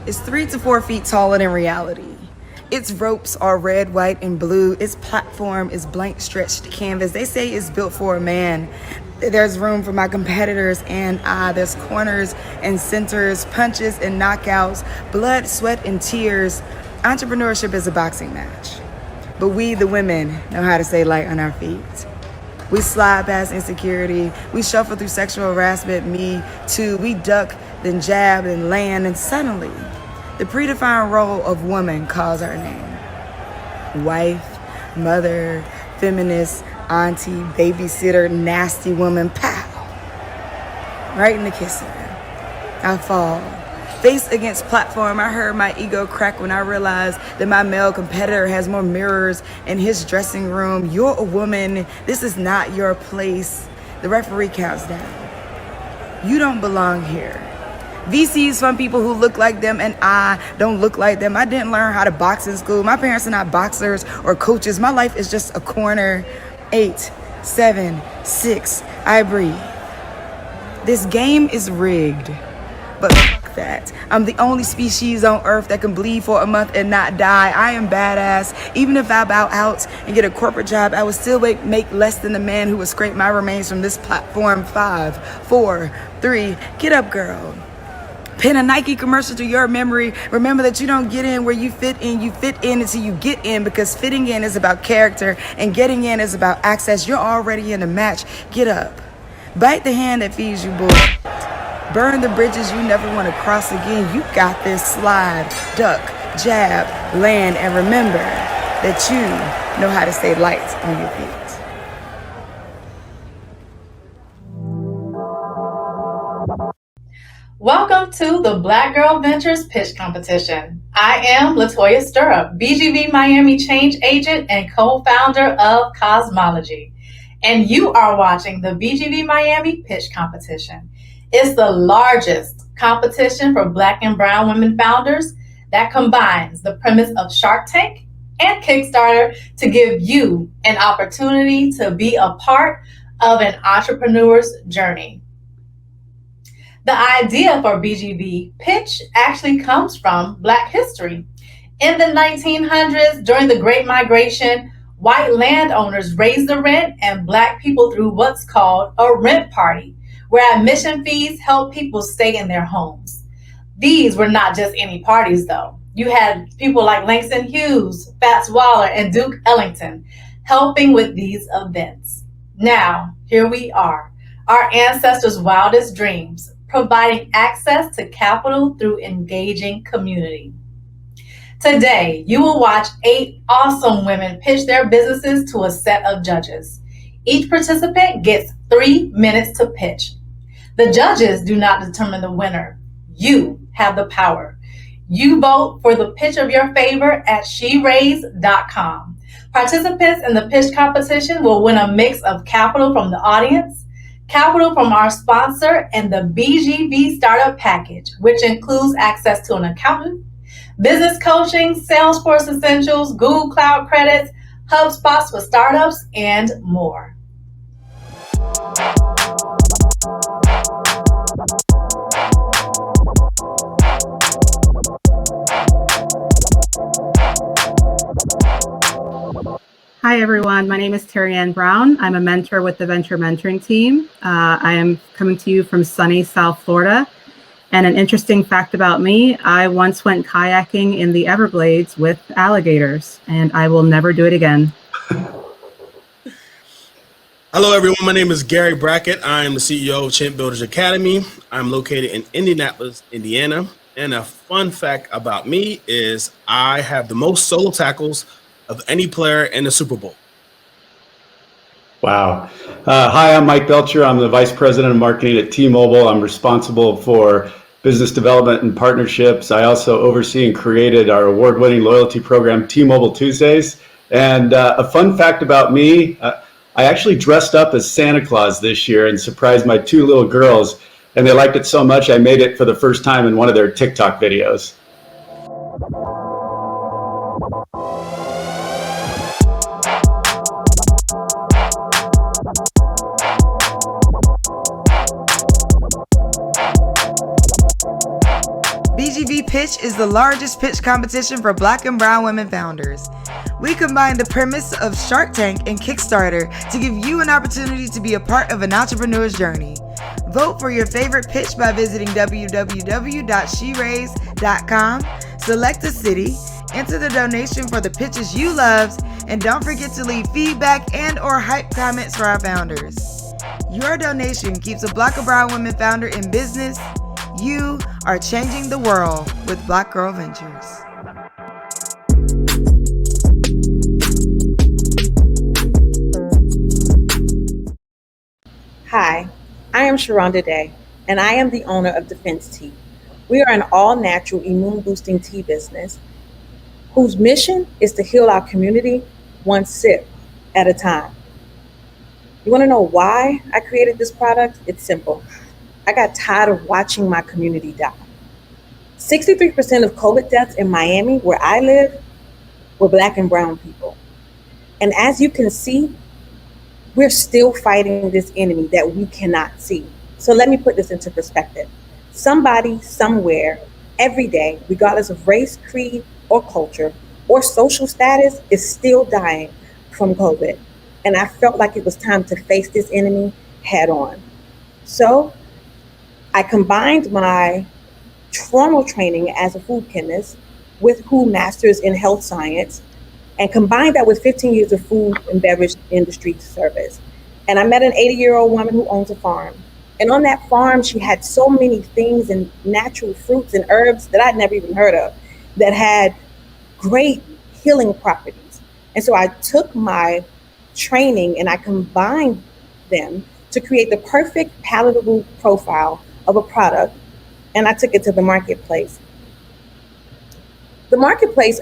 It's 3 to 4 feet taller than reality. Its ropes are red, white, and blue. Its platform is blank stretched canvas. They say it's built for a man. There's room for my competitors and I. There's corners and centers, punches and knockouts, blood, sweat, and tears. Entrepreneurship is a boxing match. But we, the women, know how to stay light on our feet. We slide past insecurity. We shuffle through sexual harassment, me too. We duck, then jab, then land, and suddenly, the predefined role of woman calls our name. Wife, mother, feminist, auntie, babysitter, nasty woman, pow. Right in the kisser. I fall. Face against platform, I heard my ego crack when I realized that my male competitor has more mirrors in his dressing room. You're a woman. This is not your place. The referee counts down. You don't belong here. VCs from people who look like them and I don't look like them. I didn't learn how to box in school. My parents are not boxers or coaches. My life is just a corner. 8, 7, 6, I breathe. This game is rigged, but fuck that. I'm the only species on earth that can bleed for a month and not die. I am badass. Even if I bow out and get a corporate job, I would still make less than the man who would scrape my remains from this platform. 5, 4, 3, get up, girl. Pin a Nike commercial to your memory. Remember that you don't get in where you fit in. You fit in until you get in, because fitting in is about character and getting in is about access. You're already in the match. Get up. Bite the hand that feeds you, boy. Burn the bridges you never want to cross again. You got this. Slide, duck, jab, land, and remember that you know how to stay light on your feet. Welcome to the Black Girl Ventures Pitch Competition. I am Latoya Stirrup, BGV Miami Change Agent and co-founder of Cosmology. And you are watching the BGV Miami Pitch Competition. It's the largest competition for Black and Brown women founders that combines the premise of Shark Tank and Kickstarter to give you an opportunity to be a part of an entrepreneur's journey. The idea for BGV Pitch actually comes from Black history. In the 1900s, during the Great Migration, white landowners raised the rent and Black people threw what's called a rent party, where admission fees helped people stay in their homes. These were not just any parties, though. You had people like Langston Hughes, Fats Waller, and Duke Ellington helping with these events. Now, here we are, our ancestors' wildest dreams, providing access to capital through engaging community. Today, you will watch 8 awesome women pitch their businesses to a set of judges. Each participant gets 3 minutes to pitch. The judges do not determine the winner. You have the power. You vote for the pitch of your favor at sheraise.com. Participants in the pitch competition will win a mix of capital from the audience, capital from our sponsor, and the BGV Startup Package, which includes access to an accountant, business coaching, Salesforce Essentials, Google Cloud credits, HubSpots for startups, and more. Hi, everyone. My name is Terry Ann Brown. I'm a mentor with the Venture Mentoring Team. I am coming to you from sunny South Florida. And an interesting fact about me, I once went kayaking in the Everglades with alligators, and I will never do it again. Hello, everyone. My name is Gary Brackett. I'm the CEO of Champ Builders Academy. I'm located in Indianapolis, Indiana. And a fun fact about me is I have the most solo tackles of any player in the Super Bowl. Wow. Hi, I'm Mike Belcher. I'm the Vice President of Marketing at T-Mobile. I'm responsible for business development and partnerships. I also oversee and created our award-winning loyalty program, T-Mobile Tuesdays. And a fun fact about me, I actually dressed up as Santa Claus this year and surprised my 2 little girls. And they liked it so much, I made it for the first time in one of their TikTok videos. BGV Pitch is the largest pitch competition for Black and brown women founders. We combine the premise of Shark Tank and Kickstarter to give you an opportunity to be a part of an entrepreneur's journey. Vote for your favorite pitch by visiting www.sheraise.com, select a city, enter the donation for the pitches you loved, and don't forget to leave feedback and or hype comments for our founders. Your donation keeps a Black and brown women founder in business. You are changing the world with Black Girl Ventures. Hi, I am Sharonda Day, and I am the owner of Defense Tea. We are an all-natural immune-boosting tea business whose mission is to heal our community one sip at a time. You want to know why I created this product? It's simple. I got tired of watching my community die. 63% of COVID deaths in Miami, where I live, were Black and brown people. And as you can see, we're still fighting this enemy that we cannot see. So let me put this into perspective. Somebody, somewhere, every day, regardless of race, creed, or culture, or social status, is still dying from COVID. And I felt like it was time to face this enemy head on. So I combined my formal training as a food chemist with who masters in health science, and combined that with 15 years of food and beverage industry service. And I met an 80-year-old woman who owns a farm. And on that farm, she had so many things and natural fruits and herbs that I'd never even heard of that had great healing properties. And so I took my training and I combined them to create the perfect palatable profile of a product, and I took it to the marketplace. The marketplace,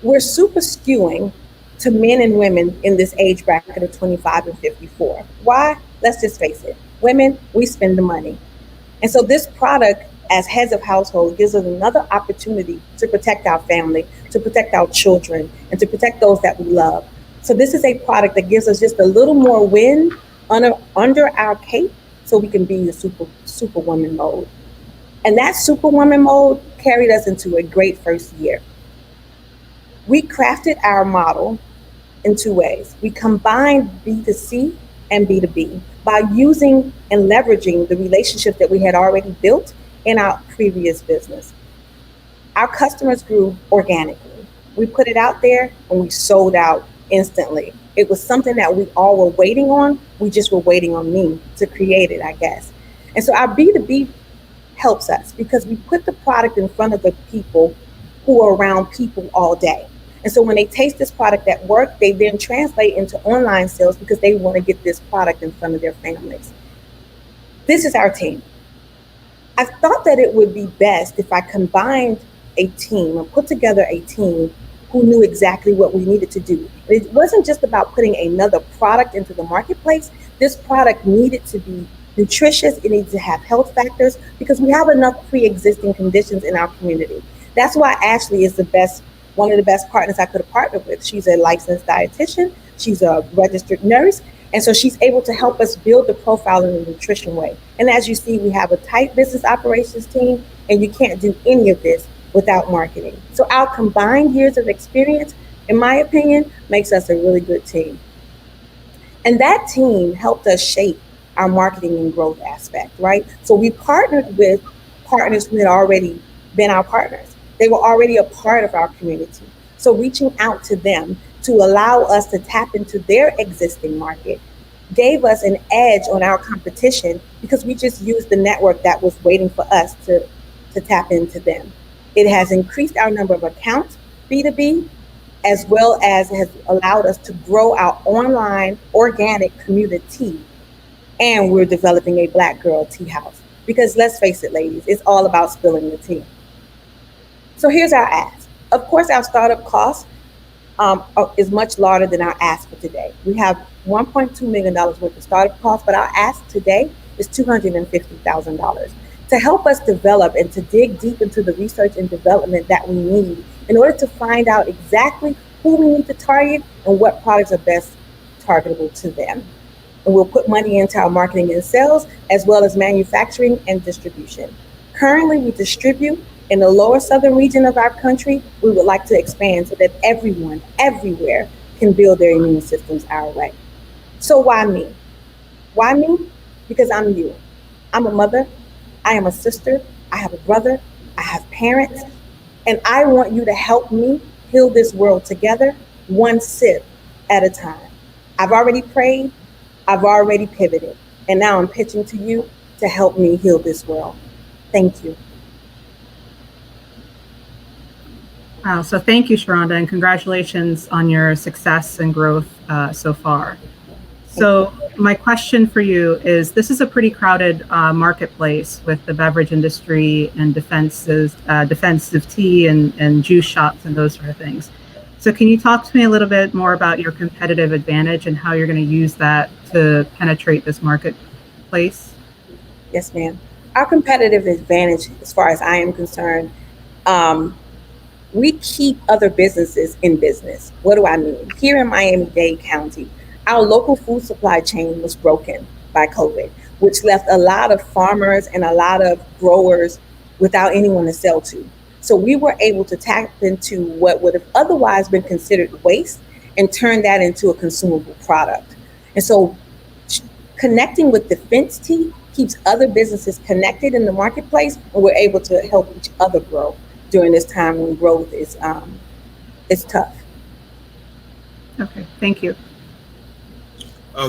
we're super skewing to men and women in this age bracket of 25 and 54. Why? Let's just face it. Women, we spend the money. And so this product, as heads of household, gives us another opportunity to protect our family, to protect our children, and to protect those that we love. So this is a product that gives us just a little more wind under our cape so we can be in the superwoman mode. And that superwoman mode carried us into a great first year. We crafted our model in 2 ways. We combined B2C and B2B by using and leveraging the relationships that we had already built in our previous business. Our customers grew organically. We put it out there and we sold out instantly. It was something that we all were waiting on. We just were waiting on me to create it, I guess. And so our B2B helps us because we put the product in front of the people who are around people all day. And so when they taste this product at work, they then translate into online sales because they want to get this product in front of their families. This is our team. I thought that it would be best if I combined a team or put together a team who knew exactly what we needed to do. It wasn't just about putting another product into the marketplace. This product needed to be nutritious. It needed to have health factors because we have enough pre-existing conditions in our community. That's why Ashley is one of the best partners I could have partnered with. She's a licensed dietitian. She's a registered nurse. And so she's able to help us build the profile in a nutrition way. And as you see, we have a tight business operations team, and you can't do any of this without marketing. So our combined years of experience, in my opinion, makes us a really good team. And that team helped us shape our marketing and growth aspect, right? So we partnered with partners who had already been our partners. They were already a part of our community. So reaching out to them to allow us to tap into their existing market gave us an edge on our competition because we just used the network that was waiting for us to tap into them. It has increased our number of accounts, B2B, as well as has allowed us to grow our online organic community. And we're developing a Black girl tea house. Because let's face it, ladies, it's all about spilling the tea. So here's our ask. Of course, our startup cost is much larger than our ask for today. We have $1.2 million worth of startup costs, but our ask today is $250,000 to help us develop and to dig deep into the research and development that we need in order to find out exactly who we need to target and what products are best targetable to them. And we'll put money into our marketing and sales, as well as manufacturing and distribution. Currently, we distribute in the lower southern region of our country. We would like to expand so that everyone, everywhere, can build their immune systems our way. So why me? Why me? Because I'm you. I'm a mother, I am a sister, I have a brother, I have parents, and I want you to help me heal this world together, one sip at a time. I've already prayed, I've already pivoted, and now I'm pitching to you to help me heal this world. Thank you. Wow, so thank you, Sharonda, and congratulations on your success and growth so far. So my question for you is, this is a pretty crowded marketplace with the beverage industry and defensive tea and juice shops and those sort of things. So can you talk to me a little bit more about your competitive advantage and how you're going to use that to penetrate this marketplace? Yes, ma'am. Our competitive advantage, as far as I am concerned, we keep other businesses in business. What do I mean? Here in Miami-Dade County, our local food supply chain was broken by COVID, which left a lot of farmers and a lot of growers without anyone to sell to. So we were able to tap into what would have otherwise been considered waste and turn that into a consumable product. And so connecting with Defense Tea keeps other businesses connected in the marketplace, and we're able to help each other grow during this time when growth is tough. Okay, thank you.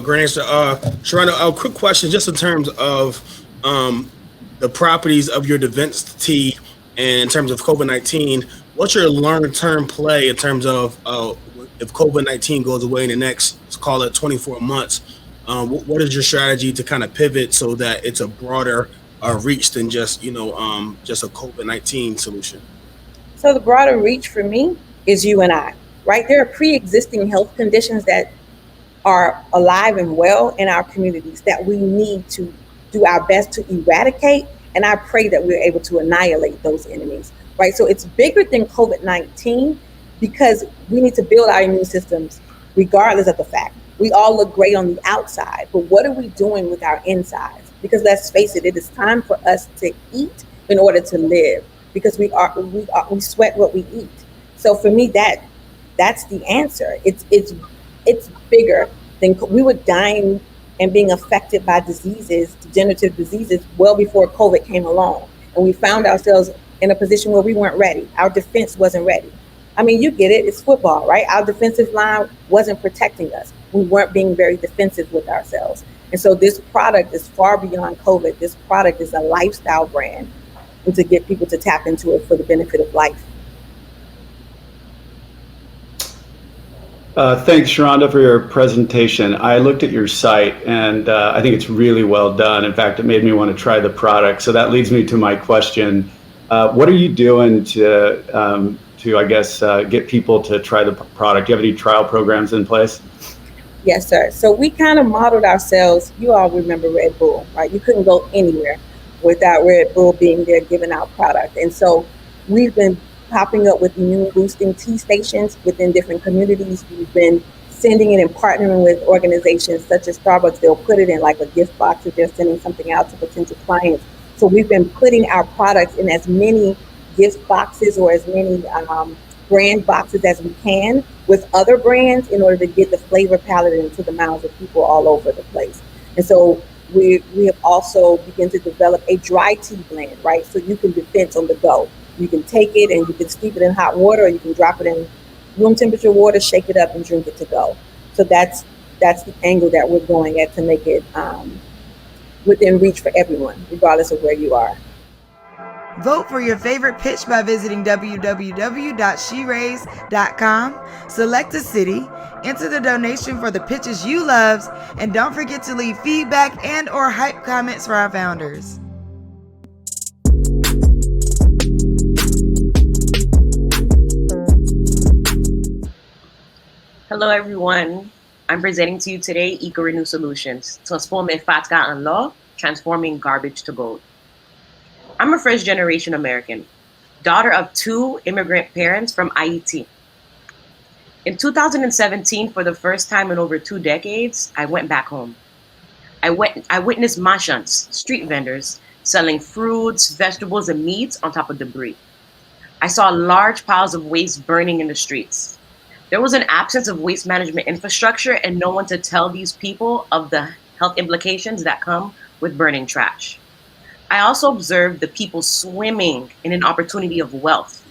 Great answer. Sharonda, a quick question just in terms of the properties of your Defense Tea and in terms of COVID-19. What's your long-term play in terms of if COVID-19 goes away in the next, let's call it 24 months? What is your strategy to kind of pivot so that it's a broader reach than just a COVID-19 solution? So the broader reach for me is you and I, right? There are pre-existing health conditions that are alive and well in our communities that we need to do our best to eradicate. And I pray that we're able to annihilate those enemies, right? So it's bigger than COVID-19 because we need to build our immune systems regardless of the fact. We all look great on the outside, but what are we doing with our insides? Because let's face it, it is time for us to eat in order to live, because we sweat what we eat. So for me, that's the answer. It's bigger than we were dying and being affected by diseases, degenerative diseases, well before COVID came along. And we found ourselves in a position where we weren't ready. Our defense wasn't ready. I mean, you get it, it's football, right? Our defensive line wasn't protecting us. We weren't being very defensive with ourselves. And so this product is far beyond COVID. This product is a lifestyle brand, and to get people to tap into it for the benefit of life. Thanks, Sharonda, for your presentation. I looked at your site, and I think it's really well done. In fact, it made me want to try the product. So that leads me to my question. What are you doing to get people to try the product? Do you have any trial programs in place? Yes, sir. So we kind of modeled ourselves. You all remember Red Bull, right? You couldn't go anywhere without Red Bull being there giving out product. And so we've been popping up with immune boosting tea stations within different communities. We've been sending it and partnering with organizations such as Starbucks. They'll put it in like a gift box if they're sending something out to potential clients. So we've been putting our products in as many gift boxes or as many brand boxes as we can with other brands in order to get the flavor palette into the mouths of people all over the place. And so we have also begun to develop a dry tea blend, right? So you can defense on the go. You can take it and you can steep it in hot water, or you can drop it in room temperature water, shake it up and drink it to go. So that's the angle that we're going at to make it within reach for everyone, regardless of where you are. Vote for your favorite pitch by visiting www.sheraise.com. Select a city, enter the donation for the pitches you love, and don't forget to leave feedback and/or hype comments for our founders. Hello, everyone. I'm presenting to you today EcoRenew Solutions, transformer FATCA en law, transforming garbage to gold. I'm a first-generation American, daughter of 2 immigrant parents from Haiti. In 2017, for the first time in over 2 decades, I went back home. I witnessed marchands, street vendors, selling fruits, vegetables, and meats on top of debris. I saw large piles of waste burning in the streets. There was an absence of waste management infrastructure and no one to tell these people of the health implications that come with burning trash. I also observed the people swimming in an opportunity of wealth,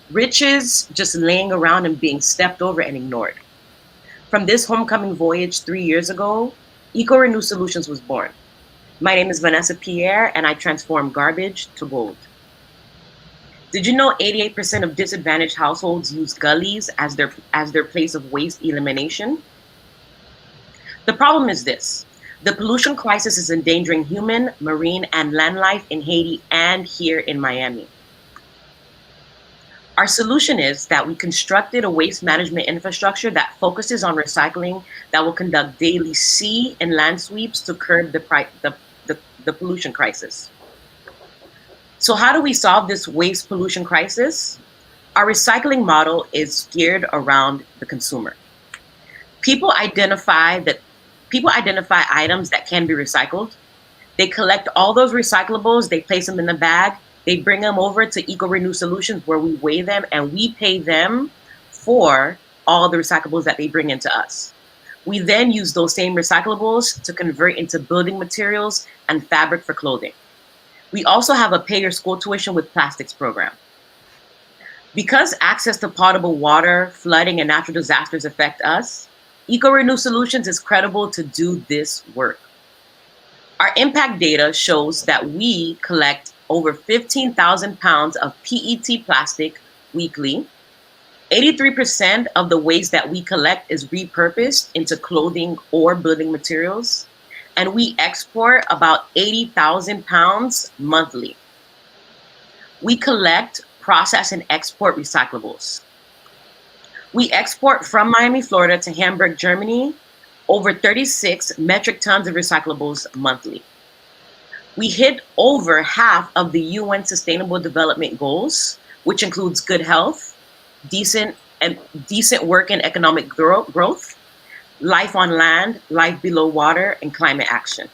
riches just laying around and being stepped over and ignored. From this homecoming voyage 3 years ago, EcoRenew Solutions was born. My name is Vanessa Pierre, and I transform garbage to gold. Did you know 88% of disadvantaged households use gullies as their place of waste elimination? The problem is this. The pollution crisis is endangering human, marine, and land life in Haiti and here in Miami. Our solution is that we constructed a waste management infrastructure that focuses on recycling, that will conduct daily sea and land sweeps to curb the pollution crisis. So how do we solve this waste pollution crisis? Our recycling model is geared around the consumer. People identify items that can be recycled. They collect all those recyclables, they place them in the bag, they bring them over to EcoRenew Solutions where we weigh them and we pay them for all the recyclables that they bring into us. We then use those same recyclables to convert into building materials and fabric for clothing. We also have a pay your school tuition with plastics program. Because access to potable water, flooding, and natural disasters affect us, EcoRenew Solutions is credible to do this work. Our impact data shows that we collect over 15,000 pounds of PET plastic weekly. 83% of the waste that we collect is repurposed into clothing or building materials. And we export about 80,000 pounds monthly. We collect, process, and export recyclables. We export from Miami, Florida to Hamburg, Germany, over 36 metric tons of recyclables monthly. We hit over half of the UN Sustainable Development Goals, which includes good health, decent work and economic growth, life on land, life below water, and climate action.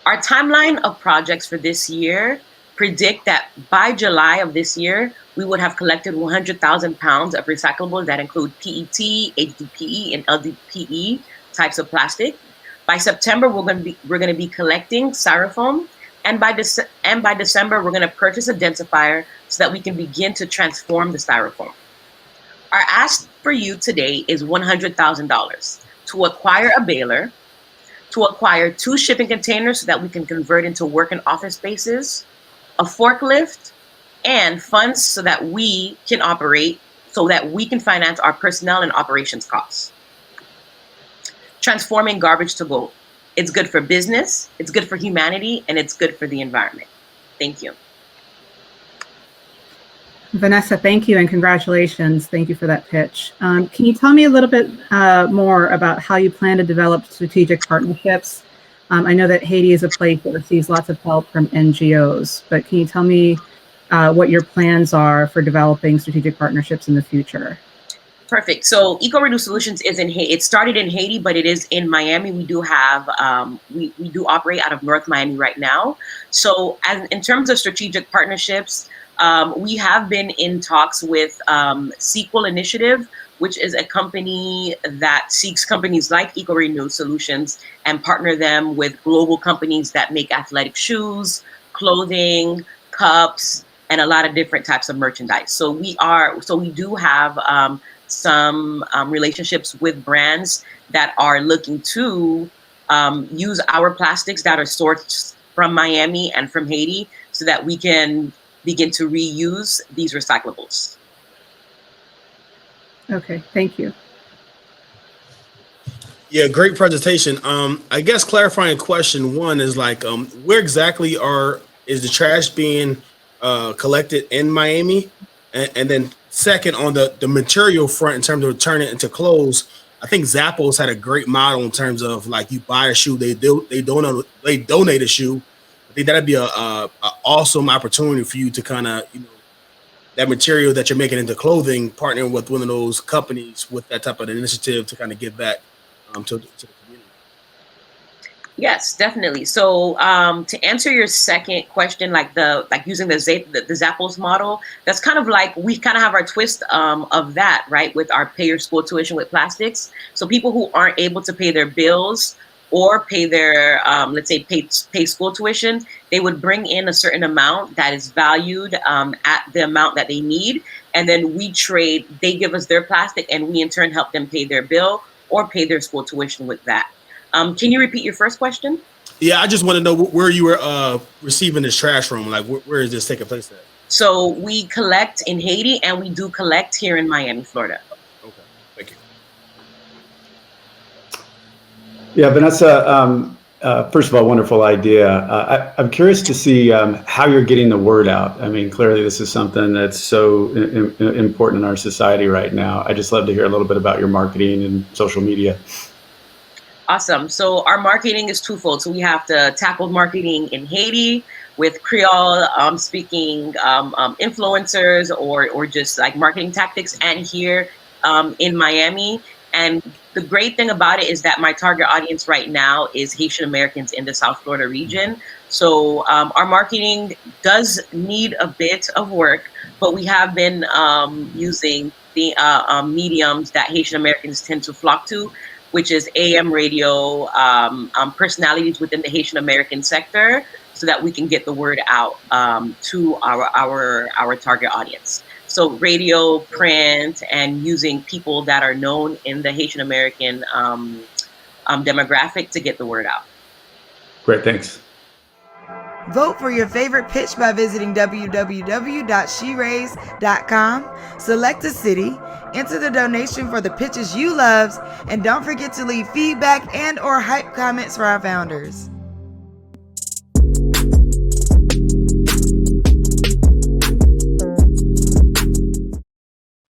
Our timeline of projects for this year predict that by July of this year, we would have collected 100,000 pounds of recyclables that include PET, HDPE, and LDPE types of plastic. By September, we're going to be collecting styrofoam, and by December, we're going to purchase a densifier so that we can begin to transform the styrofoam. Our ask for you today is $100,000 to acquire a baler, to acquire 2 shipping containers so that we can convert into work and office spaces, a forklift, and funds so that we can operate, so that we can finance our personnel and operations costs. Transforming garbage to gold. It's good for business, it's good for humanity, and it's good for the environment. Thank you. Vanessa, thank you and congratulations. Thank you for that pitch. Can you tell me a little bit more about how you plan to develop strategic partnerships? I know that Haiti is a place that receives lots of help from NGOs, but can you tell me what your plans are for developing strategic partnerships in the future? Perfect. So EcoRenew Solutions is in Haiti. It started in Haiti, but it is in Miami. We do have, we do operate out of North Miami right now. So in terms of strategic partnerships, we have been in talks with Sequel Initiative, which is a company that seeks companies like EcoRenew Solutions and partner them with global companies that make athletic shoes, clothing, cups, and a lot of different types of merchandise. So we do have some relationships with brands that are looking to use our plastics that are sourced from Miami and from Haiti so that we can begin to reuse these recyclables. Okay, thank you. Yeah, great presentation. I guess clarifying question one is like, where exactly is the trash being collected in Miami? And then Second, on the material front, in terms of turning it into clothes, I think Zappos had a great model in terms of like you buy a shoe, they donate a shoe. I think that'd be a awesome opportunity for you to kind of, you know, that material that you're making into clothing, partnering with one of those companies with that type of initiative to kind of give back to the community. Yes, definitely. So to answer your second question, like using the Zappos model, that's kind of like we kind of have our twist of that, right? With our pay your school tuition with plastics. So people who aren't able to pay their bills or pay their let's say pay school tuition, they would bring in a certain amount that is valued at the amount that they need, and then we trade. They give us their plastic, and we in turn help them pay their bill or pay their school tuition with that. Can you repeat your first question? Yeah, I just want to know where you were receiving this trash from. Like, where is this taking place at? So we collect in Haiti, and we do collect here in Miami, Florida. Okay, thank you. Yeah, Vanessa, first of all, wonderful idea. I'm curious to see how you're getting the word out. I mean, clearly this is something that's so important in our society right now. I just love to hear a little bit about your marketing and social media. Awesome. So our marketing is twofold. So we have to tackle marketing in Haiti with Creole speaking influencers or just like marketing tactics, and here in Miami. And the great thing about it is that my target audience right now is Haitian Americans in the South Florida region. So our marketing does need a bit of work, but we have been using the mediums that Haitian Americans tend to flock to, which is AM radio personalities within the Haitian American sector, so that we can get the word out to our target audience. So radio, print, and using people that are known in the Haitian American demographic to get the word out. Great, thanks. Vote for your favorite pitch by visiting www.sheraise.com. Select a city, enter the donation for the pitches you love, and don't forget to leave feedback and or hype comments for our founders.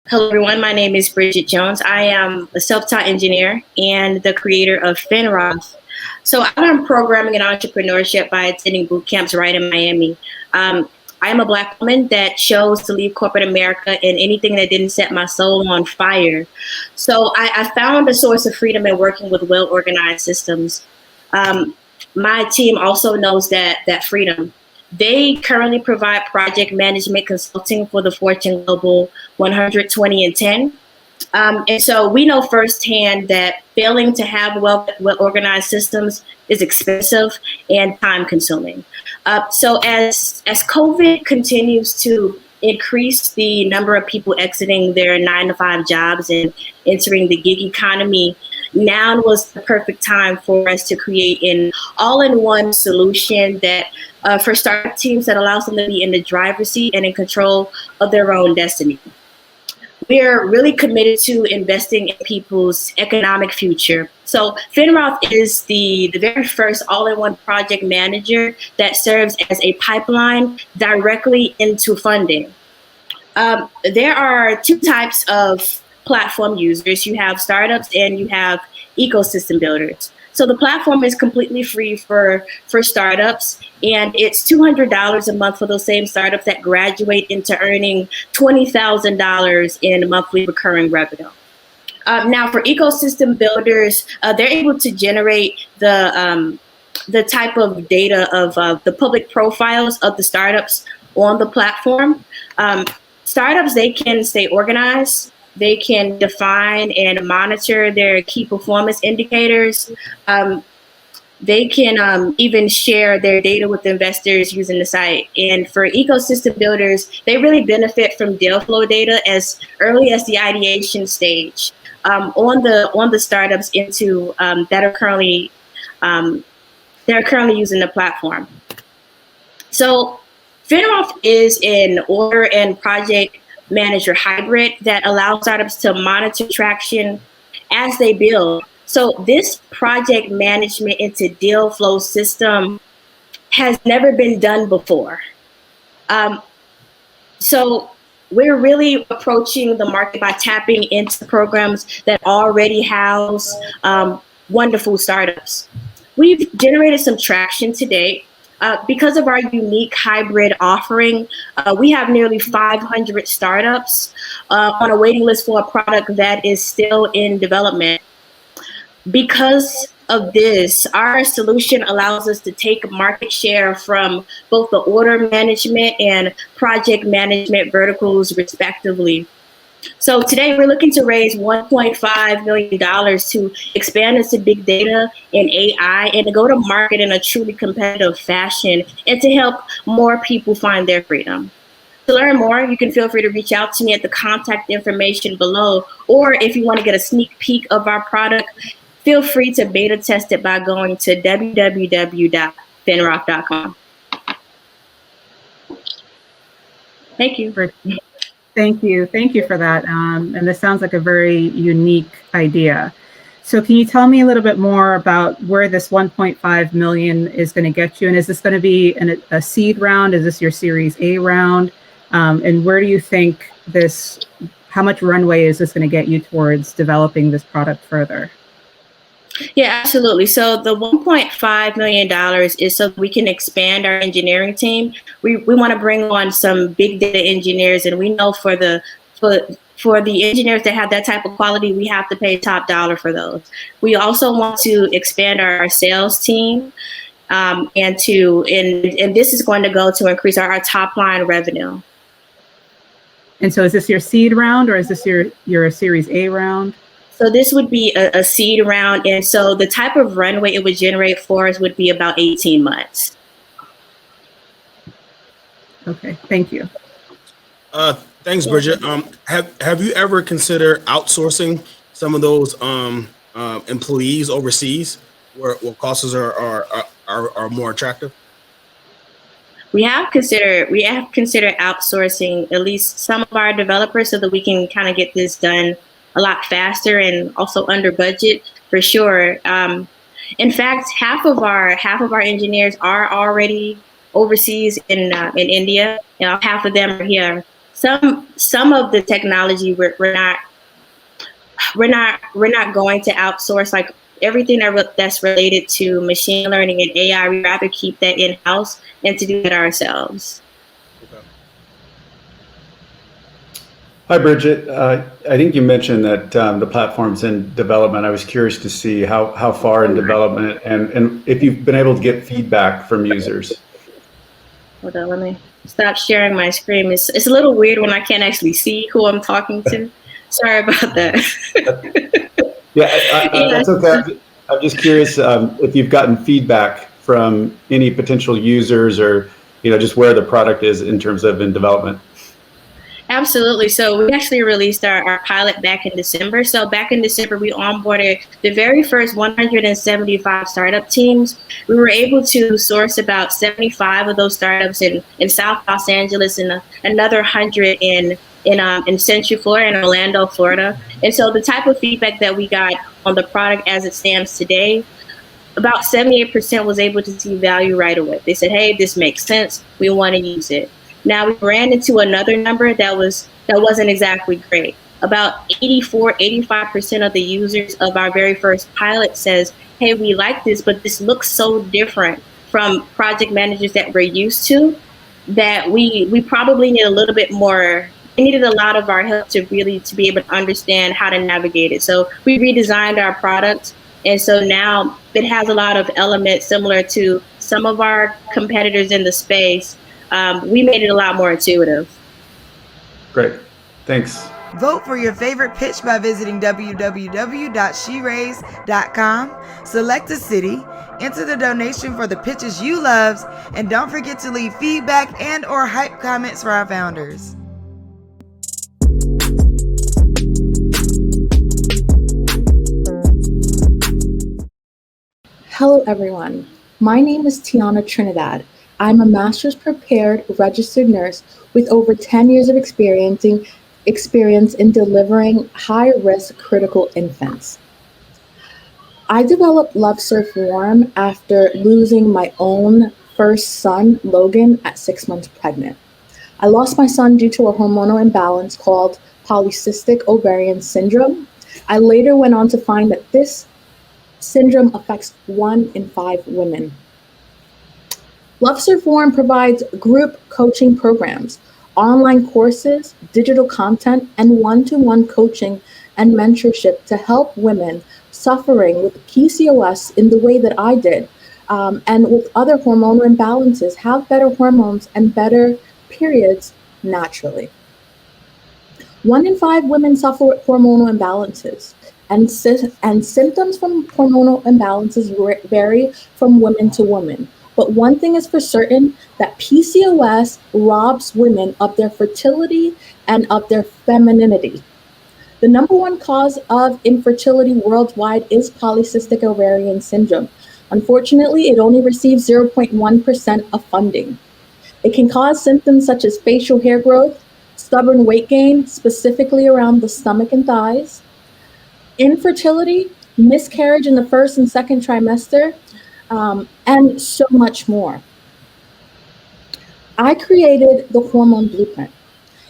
Hello, everyone. My name is Bridget Jones. I am a self-taught engineer and the creator of Finroth. So I learned programming and entrepreneurship by attending boot camps right in Miami. I am a Black woman that chose to leave corporate America and anything that didn't set my soul on fire. So I found a source of freedom in working with well-organized systems. My team also knows that freedom. They currently provide project management consulting for the Fortune Global 120 and 10. And so we know firsthand that failing to have well-organized systems is expensive and time-consuming. So as COVID continues to increase the number of people exiting their 9-to-5 jobs and entering the gig economy, now was the perfect time for us to create an all-in-one solution that for startup teams that allows them to be in the driver's seat and in control of their own destiny. We're really committed to investing in people's economic future. So Finroth is the very first all-in-one project manager that serves as a pipeline directly into funding. There are two types of platform users. You have startups and you have ecosystem builders. So the platform is completely free for startups, and it's $200 a month for those same startups that graduate into earning $20,000 in monthly recurring revenue. Now for ecosystem builders, they're able to generate the type of data of the public profiles of the startups on the platform. Startups, they can stay organized. They can define and monitor their key performance indicators. They can even share their data with investors using the site. And for ecosystem builders, they really benefit from deal flow data as early as the ideation stage on the startups into that are currently using the platform. So Finroth is an order and project manager hybrid that allows startups to monitor traction as they build. So this project management into deal flow system has never been done before. So we're really approaching the market by tapping into programs that already house wonderful startups. We've generated some traction to date. Because of our unique hybrid offering, we have nearly 500 startups on a waiting list for a product that is still in development. Because of this, our solution allows us to take market share from both the order management and project management verticals, respectively. So today we're looking to raise $1.5 million to expand into big data and AI and to go to market in a truly competitive fashion and to help more people find their freedom. To learn more, you can feel free to reach out to me at the contact information below, or if you want to get a sneak peek of our product, feel free to beta test it by going to www.finroth.com. Thank you. Thank you. Thank you for that. And this sounds like a very unique idea. So can you tell me a little bit more about where this 1.5 million is going to get you? And is this going to be a seed round? Is this your Series A round? And where do you think how much runway is this going to get you towards developing this product further? Yeah, absolutely. So the $1.5 million is so we can expand our engineering team. We want to bring on some big data engineers, and we know for the engineers that have that type of quality, we have to pay top dollar for those. We also want to expand our sales team, and this is going to go to increase our top line revenue. And so is this your seed round, or is this your Series A round? So this would be a seed round, and so the type of runway it would generate for us would be about 18 months. Okay, thank you. Thanks, Bridget. Have you ever considered outsourcing some of those employees overseas, where costs are more attractive? We have considered outsourcing at least some of our developers so that we can kind of get this done a lot faster and also under budget for sure. In fact, half of our engineers are already overseas in India. Half of them are here. Some of the technology we're not going to outsource, like everything that's related to machine learning and AI. We'd rather keep that in-house and to do it ourselves. Hi, Bridget. I think you mentioned that the platform's in development. I was curious to see how far in development and if you've been able to get feedback from users. Hold on, let me stop sharing my screen. It's a little weird when I can't actually see who I'm talking to. Sorry about that. That's okay. I'm just curious if you've gotten feedback from any potential users or just where the product is in terms of in development. Absolutely. So we actually released our pilot back in December. So back in December, we onboarded the very first 175 startup teams. We were able to source about 75 of those startups in South Los Angeles and another 100 in Central Florida and Orlando, Florida. And so the type of feedback that we got on the product as it stands today, about 78% was able to see value right away. They said, hey, this makes sense. We want to use it. Now we ran into another number that wasn't exactly great. About 85% of the users of our very first pilot says, hey, we like this, but this looks so different from project managers that we're used to that we probably need a little bit more. We needed a lot of our help to be able to understand how to navigate it. So we redesigned our product. And so now it has a lot of elements similar to some of our competitors in the space. We made it a lot more intuitive. Great. Thanks. Vote for your favorite pitch by visiting www.sheraise.com. Select a city, enter the donation for the pitches you love, and don't forget to leave feedback and/or hype comments for our founders. Hello, everyone. My name is Tiana Trinidad. I'm a master's prepared registered nurse with over 10 years of experience in delivering high-risk critical infants. I developed Love Surf Warm after losing my own first son, Logan, at 6 months pregnant. I lost my son due to a hormonal imbalance called polycystic ovarian syndrome. I later went on to find that this syndrome affects 1 in 5 women. Love Serve Warm provides group coaching programs, online courses, digital content, and one-to-one coaching and mentorship to help women suffering with PCOS in the way that I did, and with other hormonal imbalances, have better hormones and better periods naturally. 1 in 5 women suffer with hormonal imbalances, and symptoms from hormonal imbalances vary from woman to woman. But one thing is for certain, that PCOS robs women of their fertility and of their femininity. The number 1 cause of infertility worldwide is polycystic ovarian syndrome. Unfortunately, it only receives 0.1% of funding. It can cause symptoms such as facial hair growth, stubborn weight gain, specifically around the stomach and thighs, infertility, miscarriage in the first and second trimester, and so much more. I created the Hormone Blueprint.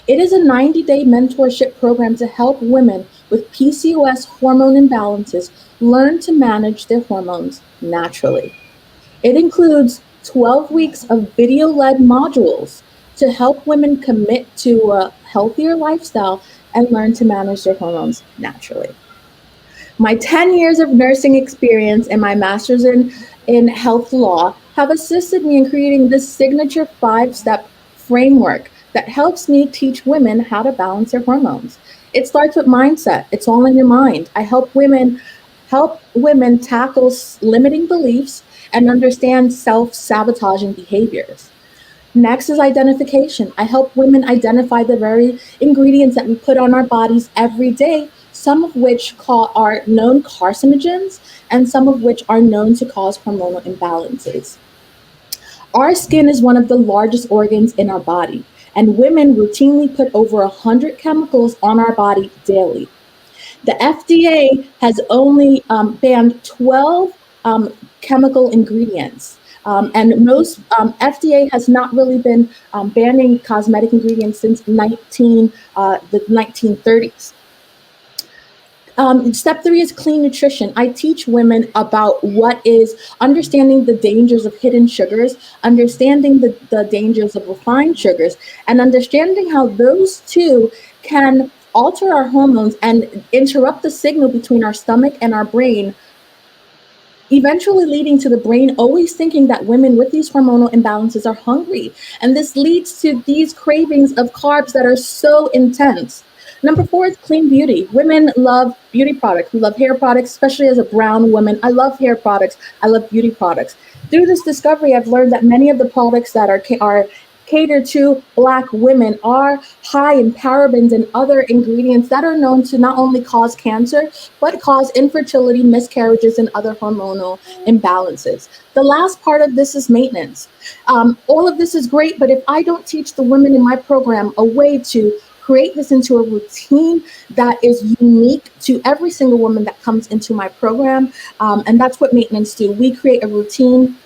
It is a 90-day mentorship program to help women with PCOS hormone imbalances learn to manage their hormones naturally. It includes 12 weeks of video-led modules to help women commit to a healthier lifestyle and learn to manage their hormones naturally. My 10 years of nursing experience and my master's in health law have assisted me in creating this signature 5-step framework that helps me teach women how to balance their hormones. It starts with mindset. It's all in your mind. I help women tackle limiting beliefs and understand self-sabotaging behaviors. Next is identification. I help women identify the very ingredients that we put on our bodies every day, some of which are known carcinogens and some of which are known to cause hormonal imbalances. Our skin is one of the largest organs in our body, and women routinely put over 100 chemicals on our body daily. The FDA has only banned 12 chemical ingredients. And most FDA has not really been banning cosmetic ingredients since the 1930s. Step 3 is clean nutrition. I teach women about what is understanding the dangers of hidden sugars, understanding the dangers of refined sugars, and understanding how those two can alter our hormones and interrupt the signal between our stomach and our brain, eventually leading to the brain always thinking that women with these hormonal imbalances are hungry. And this leads to these cravings of carbs that are so intense. Number 4 is clean beauty. Women love beauty products. We love hair products, especially as a brown woman. I love hair products. I love beauty products. Through this discovery, I've learned that many of the products that are catered to Black women are high in parabens and other ingredients that are known to not only cause cancer, but cause infertility, miscarriages, and other hormonal imbalances. The last part of this is maintenance. All of this is great, but if I don't teach the women in my program a way to create this into a routine that is unique to every single woman that comes into my program, and that's what maintenance do. We create a routine.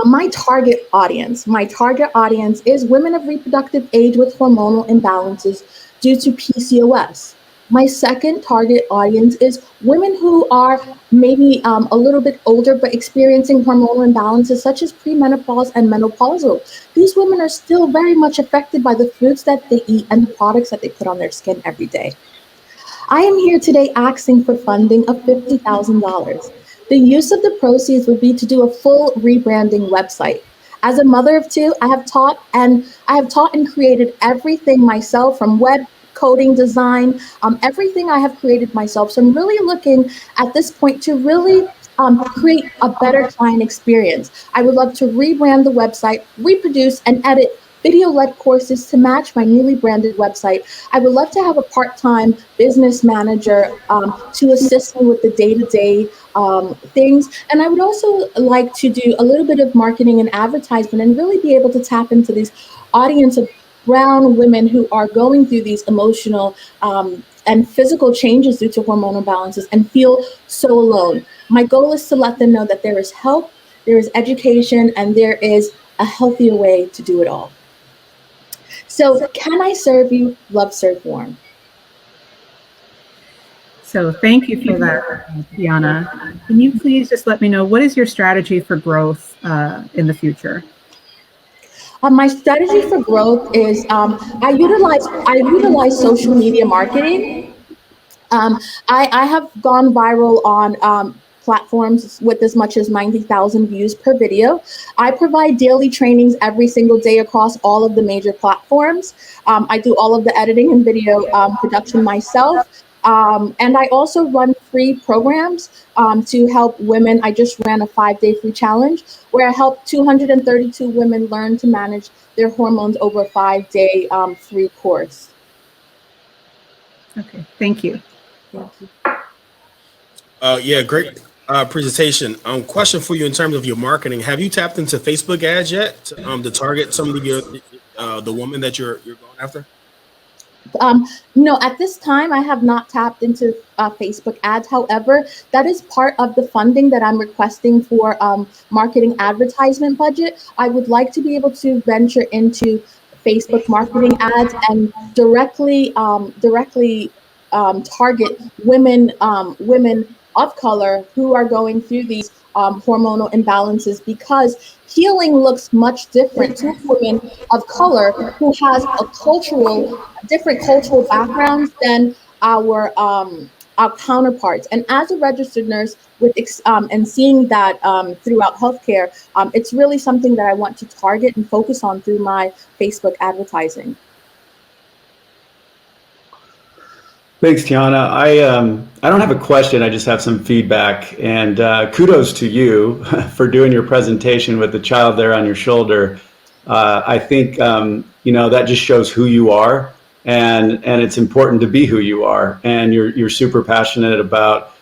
My target audience is women of reproductive age with hormonal imbalances due to PCOS. My second target audience is women who are maybe a little bit older but experiencing hormonal imbalances such as premenopause and menopausal. These women are still very much affected by the foods that they eat and the products that they put on their skin every day. I am here today asking for funding of $50,000. The use of the proceeds would be to do a full rebranding website. As a mother of 2, I have taught and created everything myself, from web coding, design, everything I have created myself. So I'm really looking at this point to really create a better client experience. I would love to rebrand the website, reproduce and edit video-led courses to match my newly branded website. I would love to have a part-time business manager to assist me with the day-to-day things. And I would also like to do a little bit of marketing and advertisement and really be able to tap into this audience of brown women who are going through these emotional and physical changes due to hormonal imbalances and feel so alone. My goal is to let them know that there is help, there is education, and there is a healthier way to do it all. So can I serve you? Love, serve, warm. So thank you for that, Tiana. Can you please just let me know, what is your strategy for growth in the future? My strategy for growth is I utilize social media marketing. I have gone viral on platforms with as much as 90,000 views per video. I provide daily trainings every single day across all of the major platforms. I do all of the editing and video production myself. And I also run free programs to help women. I just ran a 5-day free challenge where I helped 232 women learn to manage their hormones over a 5-day free course. Okay, thank you. Thank you. Yeah, great presentation. Question for you in terms of your marketing. Have you tapped into Facebook ads yet to target some of the women that you're going after? No, at this time, I have not tapped into Facebook ads. However, that is part of the funding that I'm requesting for marketing advertisement budget. I would like to be able to venture into Facebook marketing ads and directly target women of color who are going through these hormonal imbalances, because healing looks much different to women of color who has different cultural backgrounds than our counterparts. And as a registered nurse and seeing that throughout healthcare, it's really something that I want to target and focus on through my Facebook advertising. Thanks, Tiana. I don't have a question. I just have some feedback. And kudos to you for doing your presentation with the child there on your shoulder. I think that just shows who you are, and it's important to be who you are. And you're super passionate about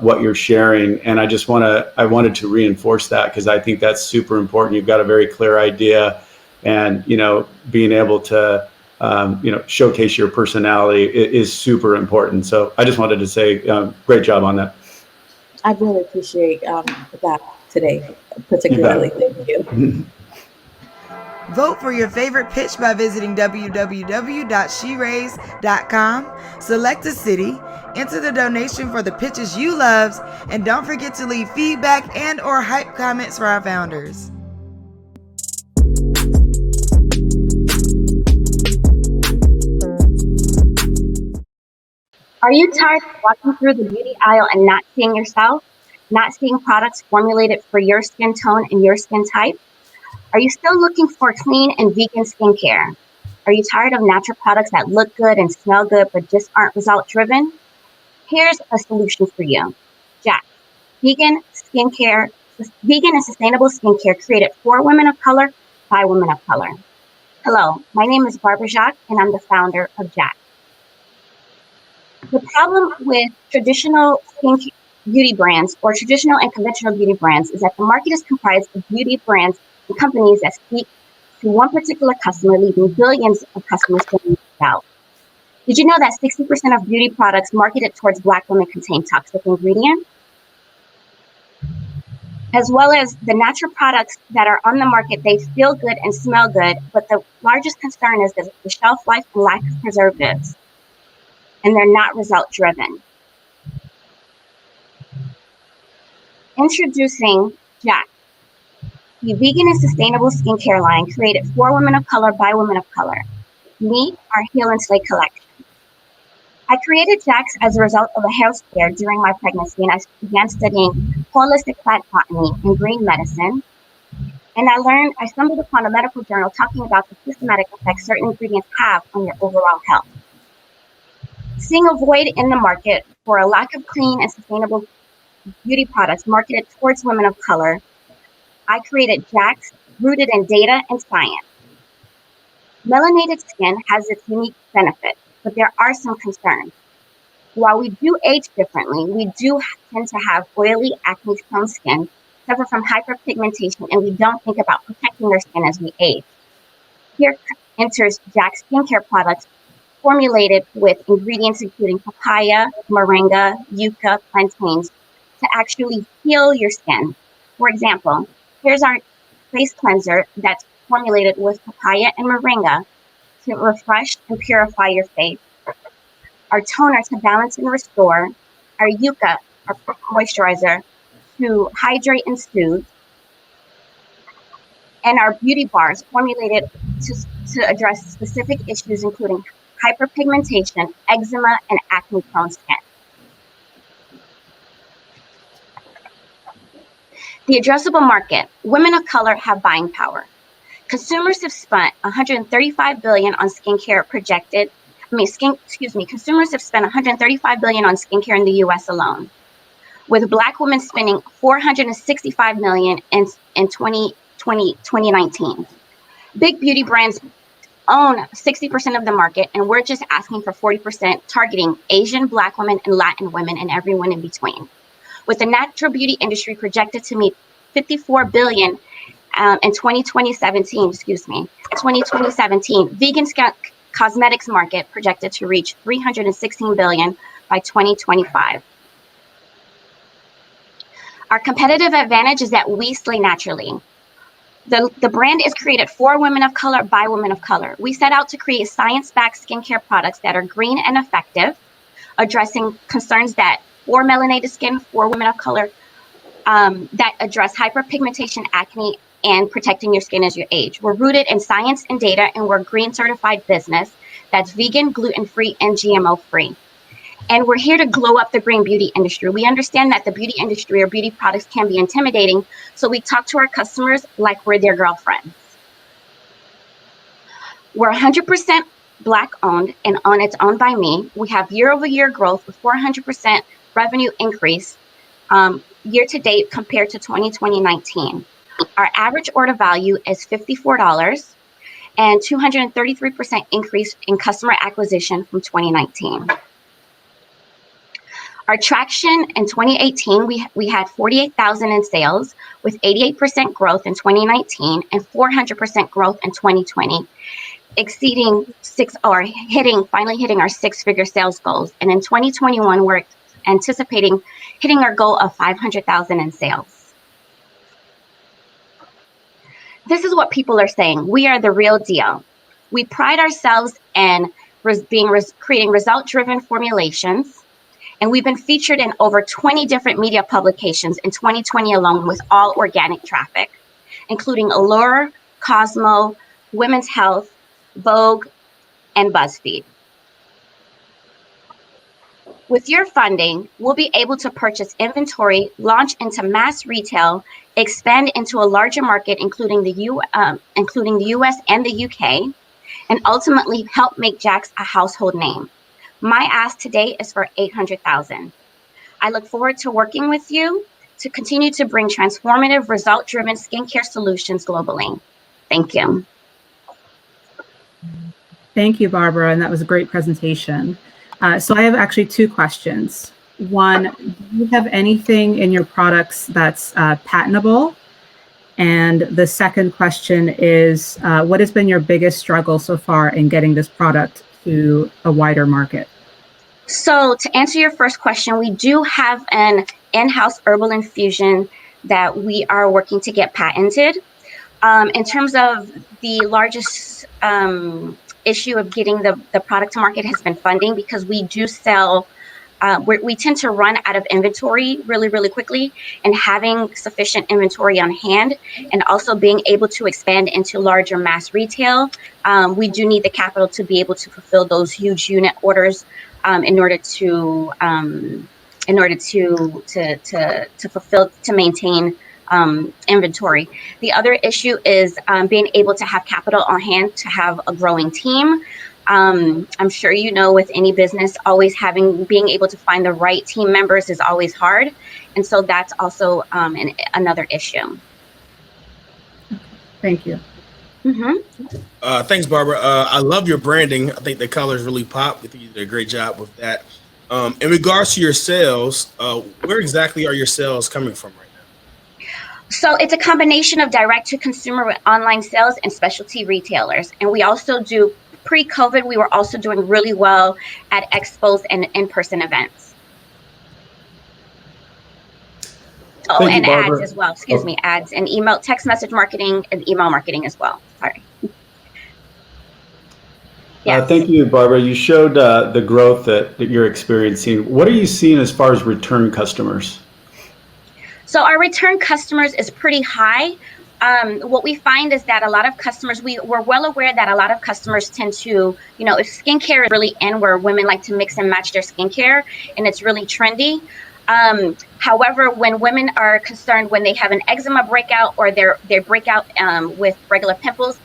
what you're sharing. And I wanted to reinforce that, because I think that's super important. You've got a very clear idea, and being able to showcase your personality is super important. So I just wanted to say, great job on that. I really appreciate that today, particularly. Thank you. Vote for your favorite pitch by visiting www.sheraise.com. Select a city, enter the donation for the pitches you love, and don't forget to leave feedback and/or hype comments for our founders. Are you tired of walking through the beauty aisle and not seeing yourself? Not seeing products formulated for your skin tone and your skin type? Are you still looking for clean and vegan skincare? Are you tired of natural products that look good and smell good but just aren't result driven? Here's a solution for you. Jax, vegan and sustainable skincare created for women of color by women of color. Hello, my name is Barbara Jacques, and I'm the founder of Jax. The problem with traditional beauty brands, or traditional and conventional beauty brands, is that the market is comprised of beauty brands and companies that speak to one particular customer, leaving billions of customers feeling left out. Did you know that 60% of beauty products marketed towards Black women contain toxic ingredients? As well as the natural products that are on the market, they feel good and smell good, but the largest concern is the shelf life and lack of preservatives, and they're not result driven. Introducing Jax, the vegan and sustainable skincare line created for women of color by women of color. Meet our Heal and Slay collection. I created Jax as a result of a health scare during my pregnancy, and I began studying holistic plant botany and green medicine. And I stumbled upon a medical journal talking about the systematic effects certain ingredients have on your overall health. Seeing a void in the market for a lack of clean and sustainable beauty products marketed towards women of color, I created Jax, rooted in data and science. Melanated skin has its unique benefits, but there are some concerns. While we do age differently, we do tend to have oily, acne-prone skin, suffer from hyperpigmentation, and we don't think about protecting our skin as we age. Here enters Jax Skincare products formulated with ingredients including papaya, moringa, yucca, plantains to actually heal your skin. For example, here's our face cleanser that's formulated with papaya and moringa, to refresh and purify your face, our toner to balance and restore, our yucca, our moisturizer, to hydrate and soothe, and our beauty bars formulated to address specific issues including hyperpigmentation, eczema, and acne-prone skin. The addressable market. Women of color have buying power. Consumers have spent $135 billion on skincare projected. Consumers have spent $135 billion on skincare in the U.S. alone, with Black women spending $465 million in 2019. Big beauty brands own 60% of the market, and we're just asking for 40%, targeting Asian, Black women, and Latin women, and everyone in between. With the natural beauty industry projected to meet $54 billion in 2017, vegan cosmetics market projected to reach $316 billion by 2025. Our competitive advantage is that we slay naturally. The brand is created for women of color by women of color. We set out to create science-backed skincare products that are green and effective, addressing concerns that for melanated skin, for women of color, that address hyperpigmentation, acne, and protecting your skin as you age. We're rooted in science and data, and we're a green certified business that's vegan, gluten-free, and GMO-free. And we're here to glow up the green beauty industry. We understand that the beauty industry or beauty products can be intimidating, so we talk to our customers like we're their girlfriends. We're 100% Black owned, and it's owned by me. We have year-over-year growth with 400% revenue increase year to date compared to 2019. Our average order value is $54 and 233% increase in customer acquisition from 2019. Our traction in 2018, we had 48,000 in sales with 88% growth in 2019 and 400% growth in 2020, finally hitting our six-figure sales goals. And in 2021, we're anticipating hitting our goal of 500,000 in sales. This is what people are saying. We are the real deal. We pride ourselves in creating result-driven formulations. And we've been featured in over 20 different media publications in 2020 alone with all organic traffic, including Allure, Cosmo, Women's Health, Vogue, and BuzzFeed. With your funding, we'll be able to purchase inventory, launch into mass retail, expand into a larger market, including the US and the UK, and ultimately help make Jax a household name. My ask today is for 800,000. I look forward to working with you to continue to bring transformative, result-driven skincare solutions globally. Thank you. Thank you, Barbara, and that was a great presentation. So I have actually two questions. One, do you have anything in your products that's patentable? And the second question is, what has been your biggest struggle so far in getting this product to a wider market? So to answer your first question, we do have an in-house herbal infusion that we are working to get patented. In terms of the largest issue of getting the product to market has been funding, because we do sell, we tend to run out of inventory really, really quickly, and having sufficient inventory on hand and also being able to expand into larger mass retail, we do need the capital to be able to fulfill those huge unit orders in order to maintain inventory. The other issue is being able to have capital on hand to have a growing team. I'm sure you know, with any business, being able to find the right team members is always hard, and so that's also another issue. Thank you. Mm-hmm. Thanks, Barbara. I love your branding. I think the colors really pop. I think you did a great job with that. In regards to your sales, where exactly are your sales coming from right now? So it's a combination of direct-to-consumer with online sales and specialty retailers. And we also do, pre-COVID, we were also doing really well at expos and in-person events. Oh, and ads as well. Excuse me, ads and email, text message marketing and email marketing as well. Sorry. Yes. Thank you, Barbara. You showed the growth that you're experiencing. What are you seeing as far as return customers? So our return customers is pretty high. What we find is that a lot of customers, we're well aware that a lot of customers tend to, if skincare is really in where women like to mix and match their skincare and it's really trendy. However, when women are concerned when they have an eczema breakout or their breakout with regular pimples,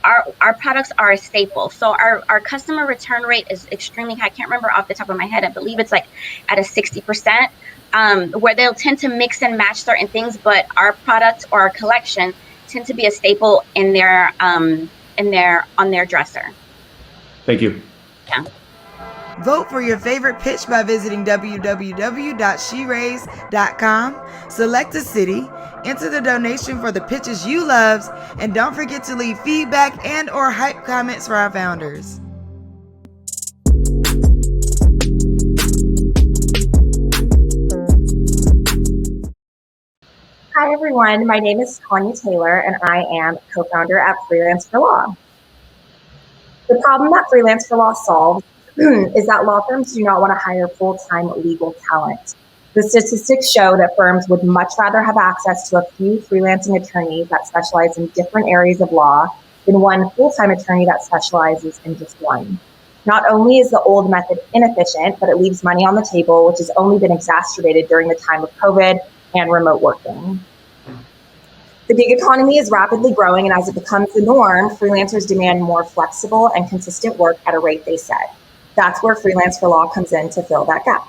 our products are a staple. So our customer return rate is extremely high. I can't remember off the top of my head. I believe it's like at a 60%, where they'll tend to mix and match certain things, but our products or our collection tend to be a staple in their on their dresser. Thank you. Yeah. Vote for your favorite pitch by visiting www.sheraise.com. Select a city, enter the donation for the pitches you love, and don't forget to leave feedback and or hype comments for our founders. Hi everyone, my name is Tanya Taylor and I am co-founder at Freelance for Law. The problem that Freelance for Law solves is that law firms do not want to hire full-time legal talent. The statistics show that firms would much rather have access to a few freelancing attorneys that specialize in different areas of law than one full-time attorney that specializes in just one. Not only is the old method inefficient, but it leaves money on the table, which has only been exacerbated during the time of COVID and remote working. The gig economy is rapidly growing, and as it becomes the norm, freelancers demand more flexible and consistent work at a rate they set. That's where Freelance for Law comes in to fill that gap.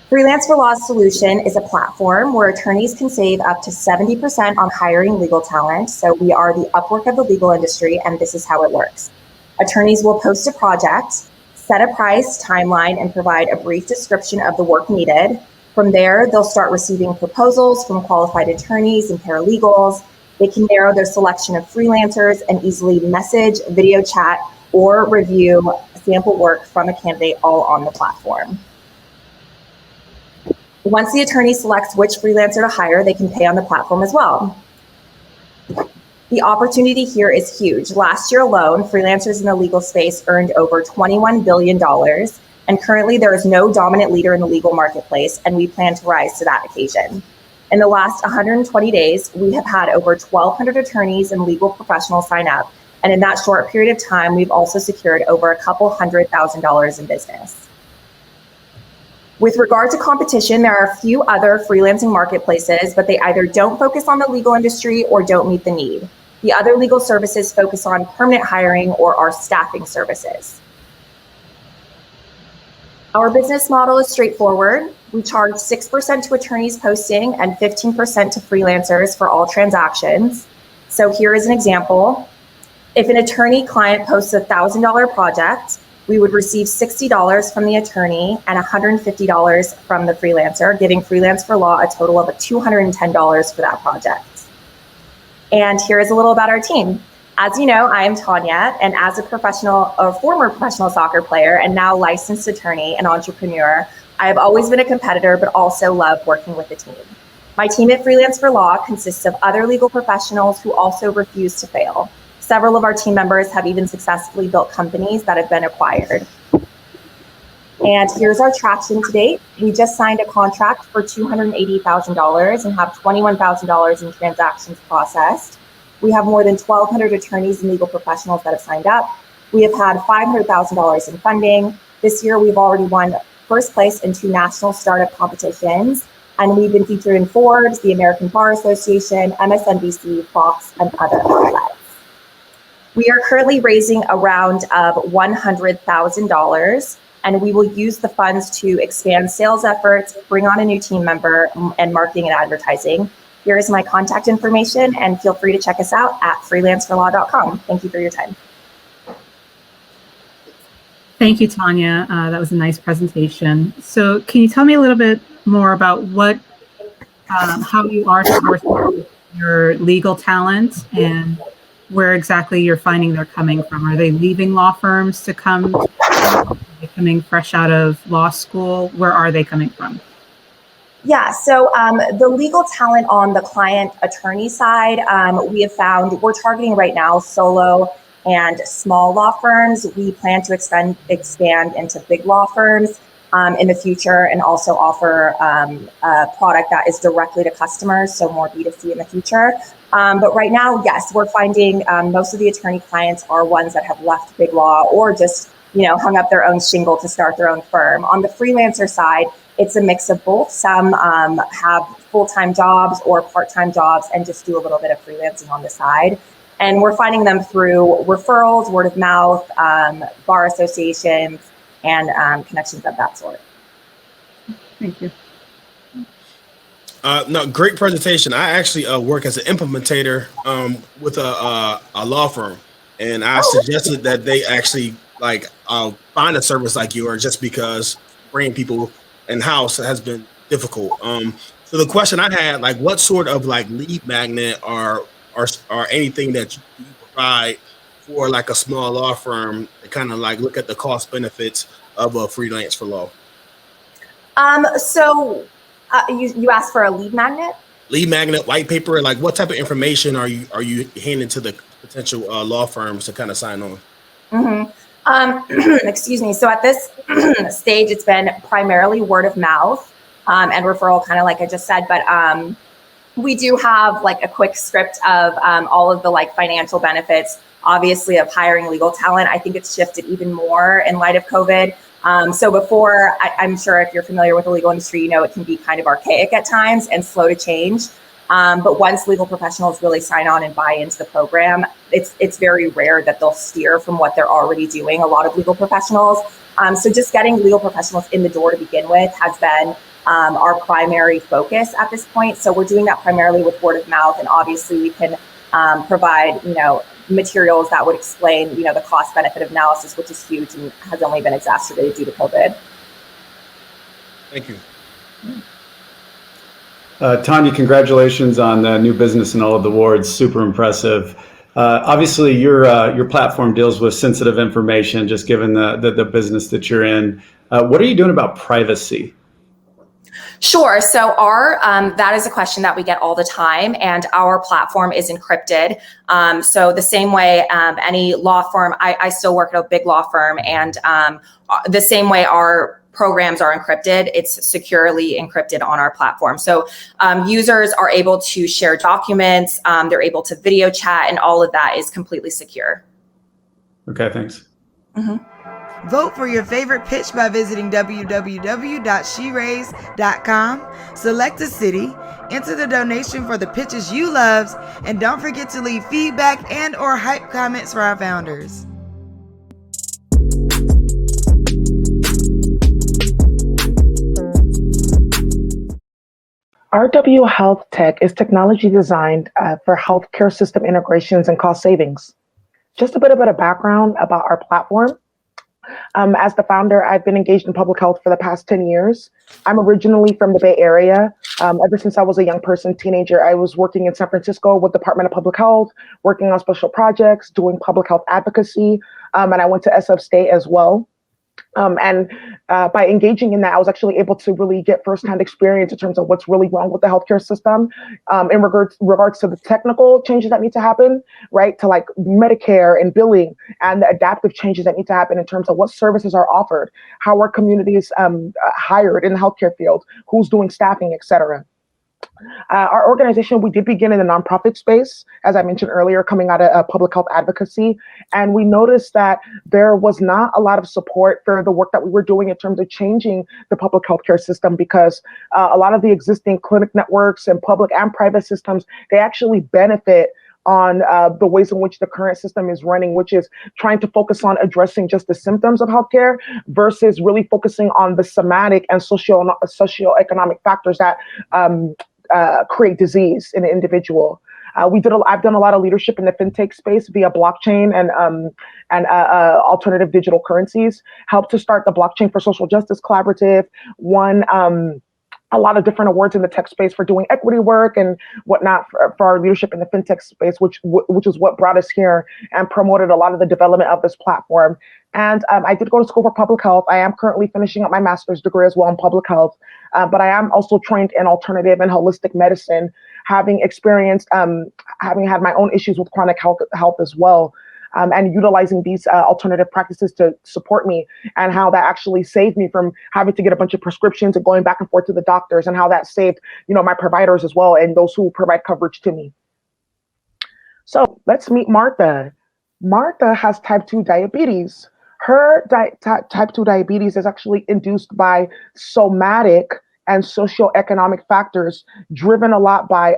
Freelance for Law's solution is a platform where attorneys can save up to 70% on hiring legal talent. So we are the Upwork of the legal industry, and this is how it works. Attorneys will post a project, set a price, timeline, and provide a brief description of the work needed. From there, they'll start receiving proposals from qualified attorneys and paralegals. They can narrow their selection of freelancers and easily message, video chat, or review sample work from a candidate all on the platform. Once the attorney selects which freelancer to hire, they can pay on the platform as well. The opportunity here is huge. Last year alone, freelancers in the legal space earned over $21 billion, and currently there is no dominant leader in the legal marketplace, and we plan to rise to that occasion. In the last 120 days, we have had over 1,200 attorneys and legal professionals sign up, and in that short period of time, we've also secured over a couple $100,000 in business. With regard to competition, there are a few other freelancing marketplaces, but they either don't focus on the legal industry or don't meet the need. The other legal services focus on permanent hiring or are staffing services. Our business model is straightforward. We charge 6% to attorneys posting and 15% to freelancers for all transactions. So here is an example. If an attorney client posts a $1,000 project, we would receive $60 from the attorney and $150 from the freelancer, giving Freelance for Law a total of $210 for that project. And here is a little about our team. As you know, I am Tanya, and as a former professional soccer player and now licensed attorney and entrepreneur, I have always been a competitor, but also love working with a team. My team at Freelance for Law consists of other legal professionals who also refuse to fail. Several of our team members have even successfully built companies that have been acquired. And here's our traction to date. We just signed a contract for $280,000 and have $21,000 in transactions processed. We have more than 1,200 attorneys and legal professionals that have signed up. We have had $500,000 in funding. This year, we've already won first place in 2 national startup competitions, and we've been featured in Forbes, the American Bar Association, MSNBC, Fox, and other outlets. We are currently raising a round of $100,000, and we will use the funds to expand sales efforts, bring on a new team member, and marketing and advertising. Here is my contact information, and feel free to check us out at freelanceforlaw.com. Thank you for your time. Thank you, Tanya. That was a nice presentation. So can you tell me a little bit more about how you are sourcing your legal talent and where exactly you're finding they're coming from? Are they leaving law firms to come? Are they coming fresh out of law school? Where are they coming from? Yeah, so the legal talent on the client attorney side, we have found we're targeting right now solo and small law firms. We plan to expand into big law firms in the future, and also offer a product that is directly to customers, so more B2C in the future. But right now, yes, we're finding most of the attorney clients are ones that have left big law or just, hung up their own shingle to start their own firm. On the freelancer side, it's a mix of both. Some have full-time jobs or part-time jobs and just do a little bit of freelancing on the side. And we're finding them through referrals, word of mouth, bar associations, and connections of that sort. Thank you. No, great presentation. I actually work as an implementator with a law firm, and I suggested that they actually find a service like yours, just because bringing people in house has been difficult. So the question I had, what sort of lead magnet or anything that you provide for a small law firm to kind of look at the cost benefits of a freelance for law? So you asked for a lead magnet? Lead magnet, white paper, what type of information are you handing to the potential law firms to kind of sign on? Mm-hmm. Excuse me. So at this stage, it's been primarily word of mouth and referral, kind of like I just said. But we do have a quick script of all of the financial benefits, obviously, of hiring legal talent. I think it's shifted even more in light of COVID. So before, I'm sure if you're familiar with the legal industry, it can be kind of archaic at times and slow to change. But once legal professionals really sign on and buy into the program, it's very rare that they'll steer from what they're already doing, a lot of legal professionals. So just getting legal professionals in the door to begin with has been our primary focus at this point. So we're doing that primarily with word of mouth, and obviously we can provide, materials that would explain, the cost benefit of analysis, which is huge and has only been exacerbated due to COVID. Thank you. Tanya, congratulations on the new business and all of the awards. Super impressive. Obviously, your platform deals with sensitive information, just given the business that you're in. What are you doing about privacy? Sure. So that is a question that we get all the time, and our platform is encrypted. So the same way any law firm, I still work at a big law firm, and the same way our programs are encrypted, it's securely encrypted on our platform. So users are able to share documents, they're able to video chat, and all of that is completely secure. Okay, thanks. Mm-hmm. Vote for your favorite pitch by visiting www.sheraise.com. Select a city, enter the donation for the pitches you loved, and don't forget to leave feedback and or hype comments for our founders. RW Health Tech is technology designed for healthcare system integrations and cost savings. Just a bit of background about our platform. As the founder, I've been engaged in public health for the past 10 years. I'm originally from the Bay Area. Ever since I was a young person, teenager, I was working in San Francisco with Department of Public Health, working on special projects, doing public health advocacy, and I went to SF State as well. By engaging in that, I was actually able to really get firsthand experience in terms of what's really wrong with the healthcare system in regards to the technical changes that need to happen, right? To Medicare and billing, and the adaptive changes that need to happen in terms of what services are offered, how are communities hired in the healthcare field, who's doing staffing, et cetera. Our organization, we did begin in the nonprofit space, as I mentioned earlier, coming out of public health advocacy. And we noticed that there was not a lot of support for the work that we were doing in terms of changing the public healthcare system, because a lot of the existing clinic networks and public and private systems, they actually benefit on the ways in which the current system is running, which is trying to focus on addressing just the symptoms of healthcare versus really focusing on the somatic and socioeconomic factors that create disease in an individual. I've done a lot of leadership in the fintech space via blockchain and alternative digital currencies. Helped to start the Blockchain for Social Justice Collaborative. Won a lot of different awards in the tech space for doing equity work and whatnot for our leadership in the fintech space, which is what brought us here and promoted a lot of the development of this platform. And I did go to school for public health. I am currently finishing up my master's degree as well in public health, but I am also trained in alternative and holistic medicine, having experienced, having had my own issues with chronic health as well. and utilizing these alternative practices to support me, and how that actually saved me from having to get a bunch of prescriptions and going back and forth to the doctors, and how that saved, my providers as well and those who provide coverage to me. So let's meet Martha. Martha has type 2 diabetes. Her type 2 diabetes is actually induced by somatic and socioeconomic factors driven a lot by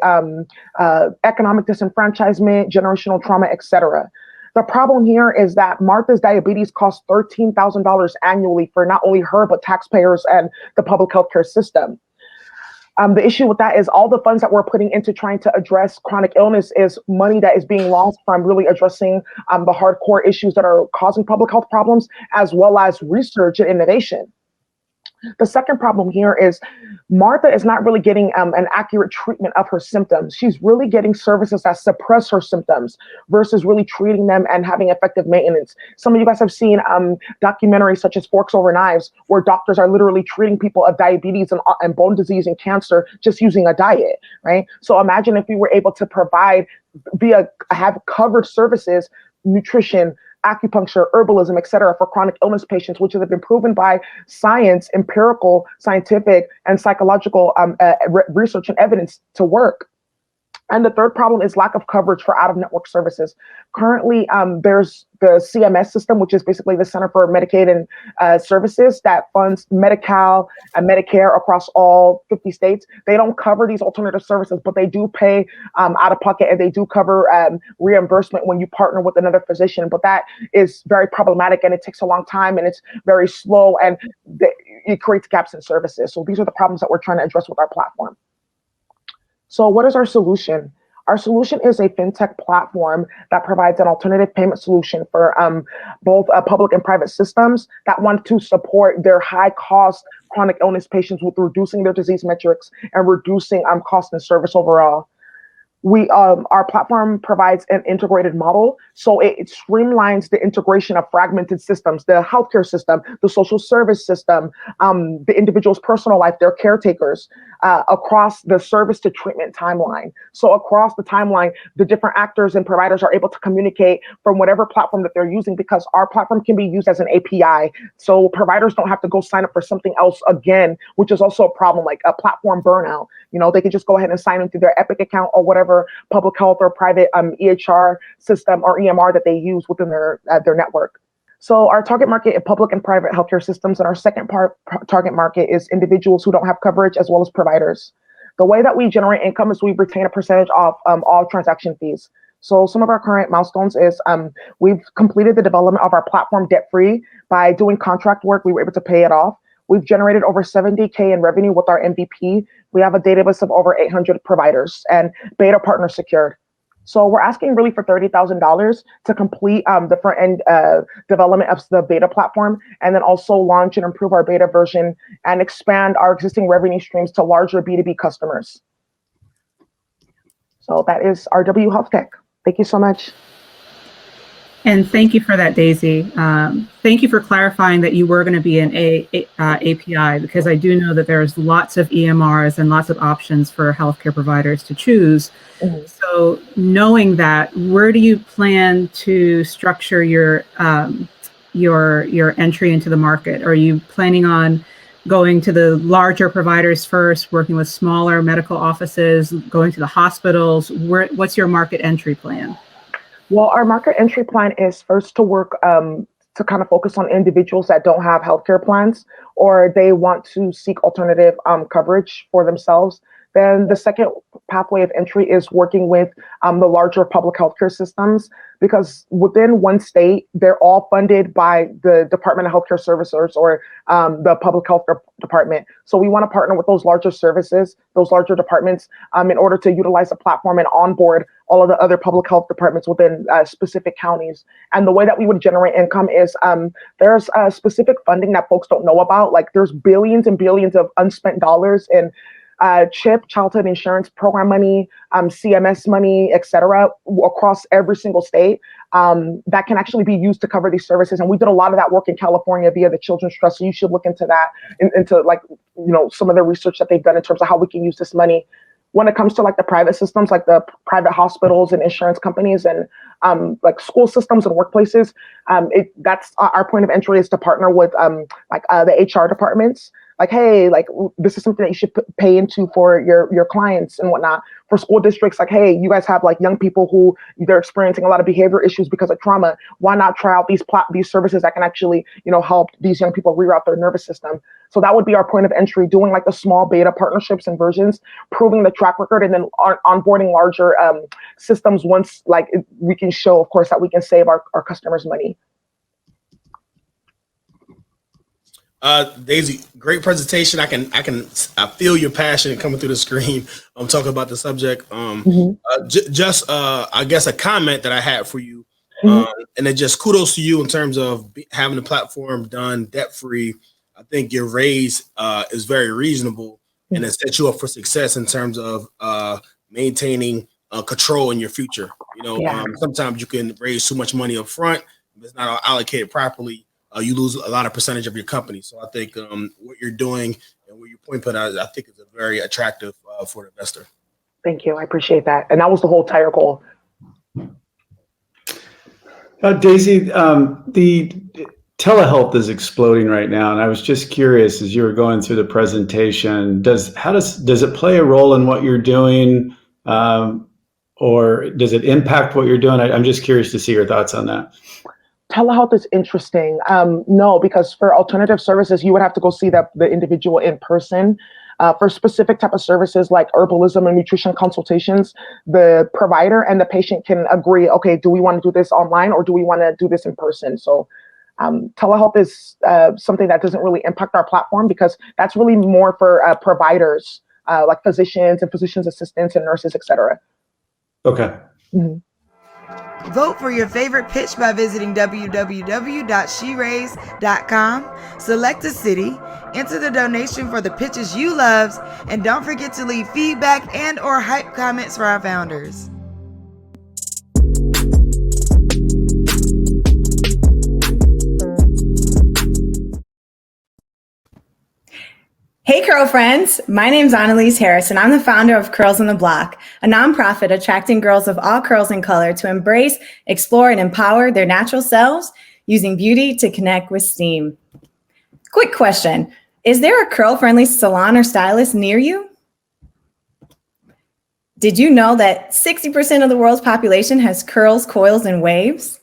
economic disenfranchisement, generational trauma, etc. The problem here is that Martha's diabetes costs $13,000 annually for not only her, but taxpayers and the public healthcare system. The issue with that is all the funds that we're putting into trying to address chronic illness is money that is being lost from really addressing the hardcore issues that are causing public health problems, as well as research and innovation. The second problem here is Martha is not really getting an accurate treatment of her symptoms. She's really getting services that suppress her symptoms versus really treating them and having effective maintenance. Some of you guys have seen documentaries such as Forks Over Knives, where doctors are literally treating people of diabetes and bone disease and cancer just using a diet, right? So imagine if we were able to provide have covered services, nutrition, acupuncture, herbalism, etc., for chronic illness patients, which have been proven by science, empirical, scientific, and psychological research and evidence to work. And the third problem is lack of coverage for out-of-network services. Currently, there's the CMS system, which is basically the Center for Medicaid and Services that funds Medi-Cal and Medicare across all 50 states. They don't cover these alternative services, but they do pay out of pocket, and they do cover reimbursement when you partner with another physician. But that is very problematic, and it takes a long time, and it's very slow, and it creates gaps in services. So these are the problems that we're trying to address with our platform. So what is our solution? Our solution is a fintech platform that provides an alternative payment solution for both public and private systems that want to support their high-cost chronic illness patients with reducing their disease metrics and reducing cost and service overall. Our platform provides an integrated model, so it streamlines the integration of fragmented systems, the healthcare system, the social service system, the individual's personal life, their caretakers, across the service to treatment timeline. So across the timeline, the different actors and providers are able to communicate from whatever platform that they're using, because our platform can be used as an API. So providers don't have to go sign up for something else again, which is also a problem, like a platform burnout. They can just go ahead and sign into their Epic account or whatever public health or private EHR system or EMR that they use within their network. So our target market is public and private healthcare systems, and our second target market is individuals who don't have coverage, as well as providers. The way that we generate income is we retain a percentage of all transaction fees. So some of our current milestones is we've completed the development of our platform debt-free. By doing contract work, we were able to pay it off. We've generated over $70K in revenue with our MVP. We have a database of over 800 providers and beta partners secured. So we're asking really for $30,000 to complete the front end development of the beta platform, and then also launch and improve our beta version and expand our existing revenue streams to larger B2B customers. So that is RW Health Tech. Thank you so much. And thank you for that, Daisy. Thank you for clarifying that you were going to be an API, because I do know that there's lots of EMRs and lots of options for healthcare providers to choose. Mm-hmm. So knowing that, where do you plan to structure your entry into the market? Are you planning on going to the larger providers first, working with smaller medical offices, going to the hospitals? What's your market entry plan? Well, our market entry plan is first to work to kind of focus on individuals that don't have healthcare plans, or they want to seek alternative coverage for themselves. Then the second pathway of entry is working with the larger public healthcare systems, because within one state, they're all funded by the Department of Healthcare Services or the Public Health Department. So we want to partner with those larger services, those larger departments, in order to utilize the platform and onboard all of the other public health departments within specific counties. And the way that we would generate income is there's specific funding that folks don't know about. Like there's billions and billions of unspent dollars in CHIP, childhood insurance program money, CMS money, etc., across every single state that can actually be used to cover these services. And we did a lot of that work in California via the Children's Trust. So you should look into that, into like, some of the research that they've done in terms of how we can use this money. When it comes to like the private systems, like the private hospitals and insurance companies and like school systems and workplaces. That's our point of entry, is to partner with the HR departments. Like, hey, like this is something that you should pay into for your clients and whatnot. For school districts, like, hey, you guys have like young people who they're experiencing a lot of behavior issues because of trauma. Why not try out these services that can actually, help these young people reroute their nervous system? So that would be our point of entry, doing like the small beta partnerships and versions, proving the track record, and then onboarding larger systems once like we can show, of course, that we can save our customers money. Daisy, great presentation. I feel your passion coming through the screen. I'm talking about the subject. I guess a comment that I had for you, and then just kudos to you in terms of having the platform done debt free. I think your raise is very reasonable, and it sets you up for success in terms of maintaining control in your future. Sometimes you can raise too much money up front, if it's not allocated properly. You lose a lot of percentage of your company. So I think what you're doing and what your point put out, I think is very attractive for the investor. Thank you. I appreciate that. And that was the whole entire goal. Daisy, the telehealth is exploding right now. And I was just curious, as you were going through the presentation, does it play a role in what you're doing? Or does it impact what you're doing? I'm just curious to see your thoughts on that. Telehealth is interesting. No, because for alternative services, you would have to go see the individual in person. For specific type of services like herbalism and nutrition consultations, the provider and the patient can agree, okay, do we want to do this online or do we want to do this in person? So telehealth is something that doesn't really impact our platform, because that's really more for providers like physicians and physicians assistants and nurses, etc. Okay. Mm-hmm. Vote for your favorite pitch by visiting www.sheraise.com. Select a city, enter the donation for the pitches you loved, and don't forget to leave feedback and or hype comments for our founders. Hey Curl friends, my name's Annalise Harris and I'm the founder of Curls on the Block, a nonprofit attracting girls of all curls and color to embrace, explore, and empower their natural selves using beauty to connect with STEAM. Quick question, is there a curl-friendly salon or stylist near you? Did you know that 60% of the world's population has curls, coils, and waves?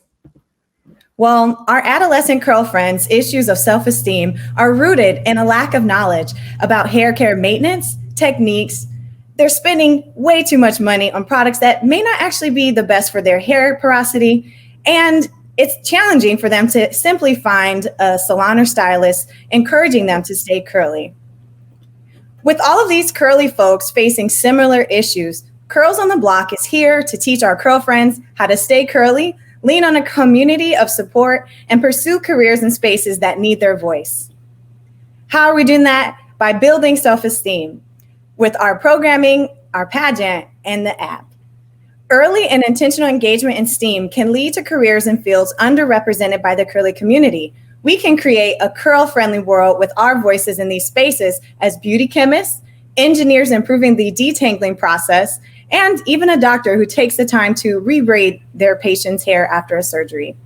Well, our adolescent curl friends' issues of self-esteem are rooted in a lack of knowledge about hair care maintenance, techniques. They're spending way too much money on products that may not actually be the best for their hair porosity, and it's challenging for them to simply find a salon or stylist encouraging them to stay curly. With all of these curly folks facing similar issues, Curls on the Block is here to teach our curl friends how to stay curly, lean on a community of support, and pursue careers and spaces that need their voice. How are we doing that? By building self-esteem with our programming, our pageant, and the app. Early and intentional engagement in STEAM can lead to careers in fields underrepresented by the curly community. We can create a curl-friendly world with our voices in these spaces as beauty chemists, engineers improving the detangling process, and even a doctor who takes the time to re-braid their patient's hair after a surgery.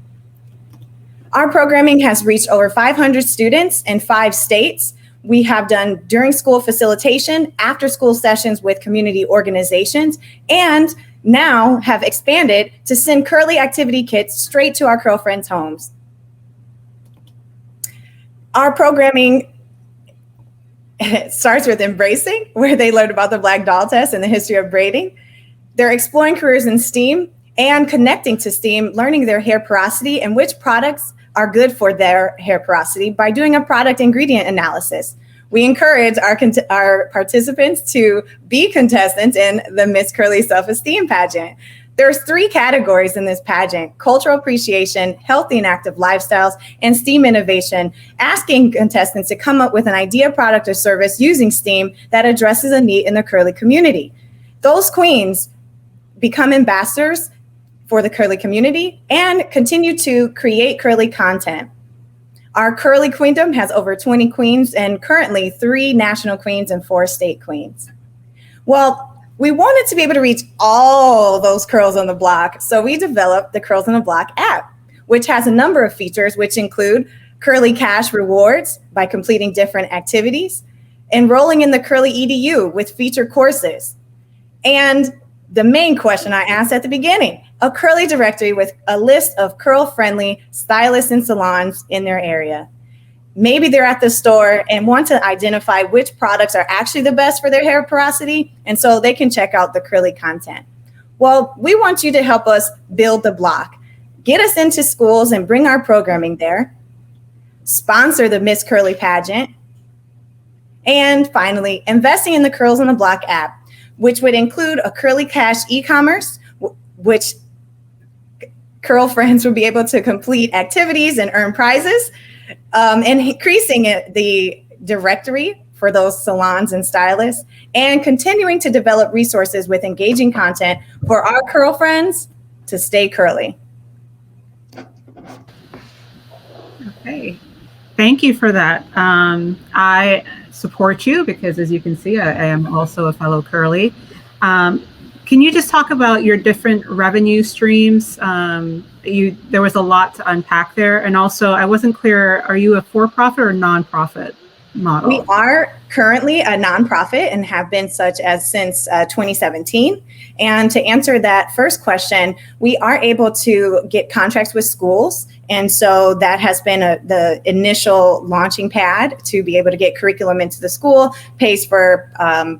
Our programming has reached over 500 students in 5 states. We have done during school facilitation, after school sessions with community organizations, and now have expanded to send curly activity kits straight to our curl friends' homes. Our programming starts with embracing, where they learn about the Black Doll test and the history of braiding. They're exploring careers in STEAM and connecting to STEAM, learning their hair porosity and which products are good for their hair porosity by doing a product ingredient analysis. We encourage our participants to be contestants in the Miss Curly Self-Esteem pageant. There's 3 categories in this pageant: cultural appreciation, healthy and active lifestyles, and STEAM innovation, asking contestants to come up with an idea, product, or service using STEAM that addresses a need in the curly community. Those queens become ambassadors for the curly community and continue to create curly content. Our curly queendom has over 20 queens and currently 3 national queens and 4 state queens. Well, We wanted to be able to reach all those curls on the block, so we developed the Curls on the Block app, which has a number of features, which include Curly Cash rewards by completing different activities, enrolling in the Curly EDU with featured courses, and the main question I asked at the beginning, a Curly directory with a list of curl-friendly stylists and salons in their area. Maybe they're at the store and want to identify which products are actually the best for their hair porosity, and so they can check out the Curly content. Well, we want you to help us build the block, get us into schools and bring our programming there, sponsor the Miss Curly pageant, and finally, investing in the Curls on the Block app, which would include a Curly Cash e-commerce, which curl friends would be able to complete activities and earn prizes, and increasing the directory for those salons and stylists, and continuing to develop resources with engaging content for our curl friends to stay curly. Okay, thank you for that. I support you because, as you can see, I am also a fellow curly. Can you just talk about your different revenue streams? There was a lot to unpack there, and also I wasn't clear. Are you a for-profit or nonprofit model? We are currently a nonprofit and have been such as since 2017. And to answer that first question, we are able to get contracts with schools. And so that has been the initial launching pad to be able to get curriculum into the school, pays for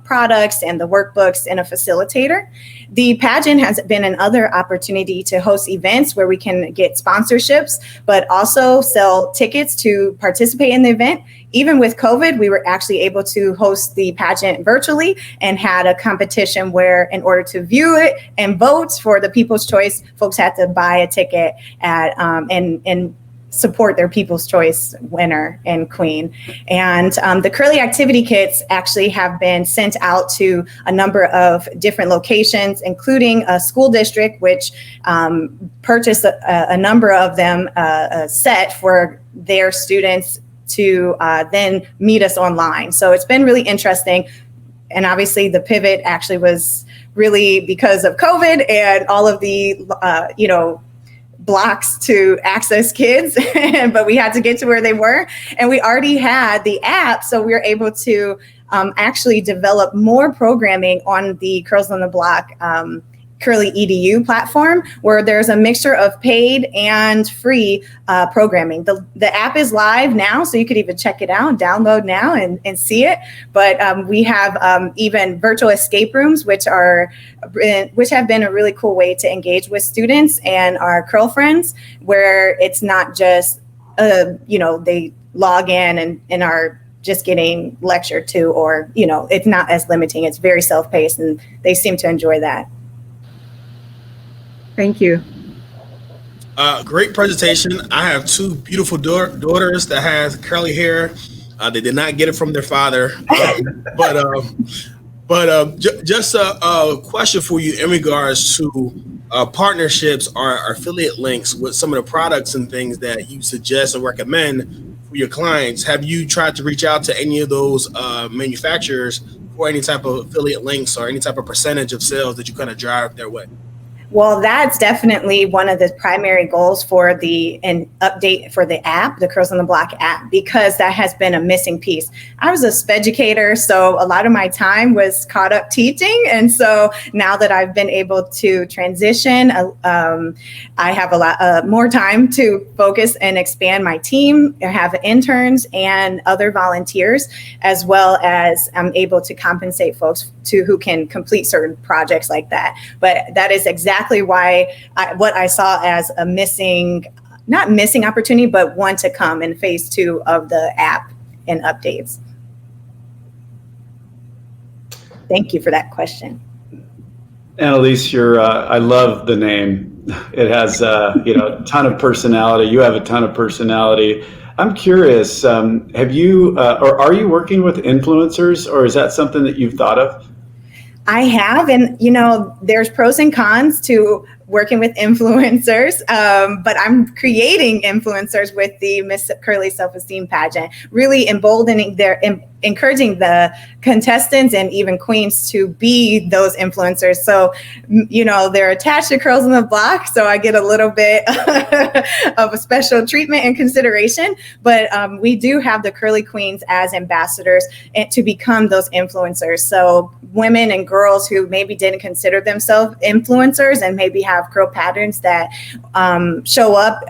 products and the workbooks, and a facilitator. The pageant has been another opportunity to host events where we can get sponsorships, but also sell tickets to participate in the event. Even with COVID, we were actually able to host the pageant virtually and had a competition where, in order to view it and vote for the People's Choice, folks had to buy a ticket at and support their People's Choice winner and queen. And the Curly Activity Kits actually have been sent out to a number of different locations, including a school district, which purchased a number of them, a set for their students to then meet us online. So it's been really interesting. And obviously the pivot actually was really because of COVID and all of the, blocks to access kids, but we had to get to where they were. And we already had the app, so we were able to actually develop more programming on the Curls on the Block Curly EDU platform, where there's a mixture of paid and free programming. The app is live now, so you could even check it out, download now and see it. But we have even virtual escape rooms, which have been a really cool way to engage with students and our curl friends, where it's not just they log in and are just getting lectured to, or it's not as limiting. It's very self-paced, and they seem to enjoy that. Thank you. Great presentation. I have two beautiful daughters that have curly hair. They did not get it from their father, but just a question for you in regards to partnerships or affiliate links with some of the products and things that you suggest or recommend for your clients. Have you tried to reach out to any of those manufacturers for any type of affiliate links or any type of percentage of sales that you kind of drive their way? Well, that's definitely one of the primary goals for an update for the app, the Curls on the Block app, because that has been a missing piece. I was a speducator, so a lot of my time was caught up teaching. And so now that I've been able to transition, I have a lot more time to focus and expand my team. I have interns and other volunteers, as well as I'm able to compensate folks who can complete certain projects like that. But that is exactly why what I saw as a not missing opportunity, but one to come in phase 2 of the app and updates. Thank you for that question. Annalise, I love the name. It has a ton of personality. You have a ton of personality. I'm curious, have you or are you working with influencers, or is that something that you've thought of? I have, and there's pros and cons to working with influencers, but I'm creating influencers with the Miss Curly Self-Esteem pageant, really emboldening encouraging the contestants and even queens to be those influencers. So, they're attached to Curls on the Block, so I get a little bit of a special treatment and consideration. But we do have the Curly Queens as ambassadors and to become those influencers. So women and girls who maybe didn't consider themselves influencers and maybe have curl patterns that show up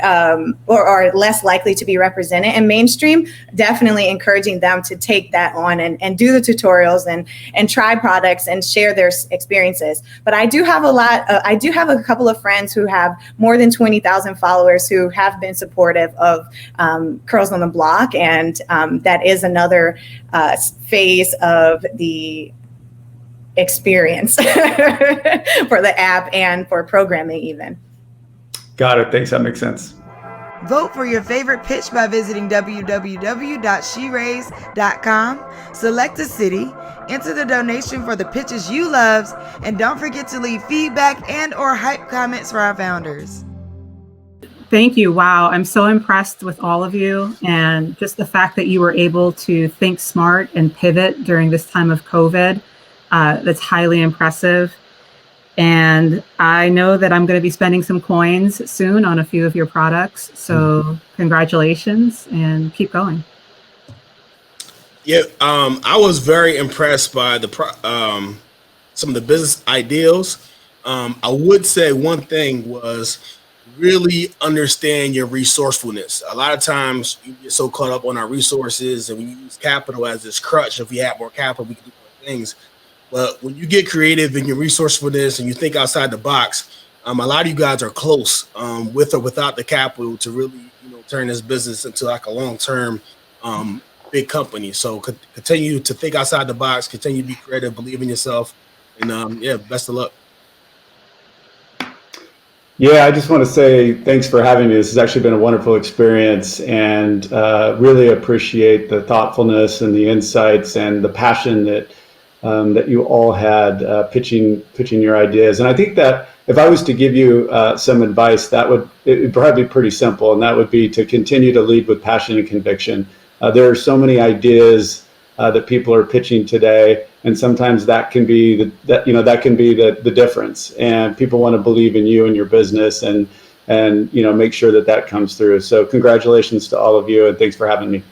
or are less likely to be represented in mainstream, definitely encouraging them to take that on and do the tutorials and try products and share their experiences. But I do have a couple of friends who have more than 20,000 followers who have been supportive of Curls on the Block, and that is another phase of the experience for the app and for programming even. Got it. Thanks. That makes sense. Vote for your favorite pitch by visiting www.sheraise.com. Select a city, enter the donation for the pitches you love, and don't forget to leave feedback and or hype comments for our founders. Thank you. Wow. I'm so impressed with all of you, and just the fact that you were able to think smart and pivot during this time of COVID. That's highly impressive. And I know that I'm going to be spending some coins soon on a few of your products. So congratulations and keep going. Yeah, I was very impressed by some of the business ideals. I would say one thing was really understand your resourcefulness. A lot of times you get so caught up on our resources and we use capital as this crutch. If we have more capital, we can do more things. But when you get creative in your resourcefulness and you think outside the box, a lot of you guys are close with or without the capital to really, turn this business into like a long-term big company. So continue to think outside the box, continue to be creative, believe in yourself, and best of luck. Yeah, I just want to say thanks for having me. This has actually been a wonderful experience, and really appreciate the thoughtfulness and the insights and the passion that you all had pitching your ideas. And I think that if I was to give you some advice, it would probably be pretty simple, and that would be to continue to lead with passion and conviction. There are so many ideas that people are pitching today, and sometimes that can be the difference. And people want to believe in you and your business, and make sure that comes through. So congratulations to all of you, and thanks for having me.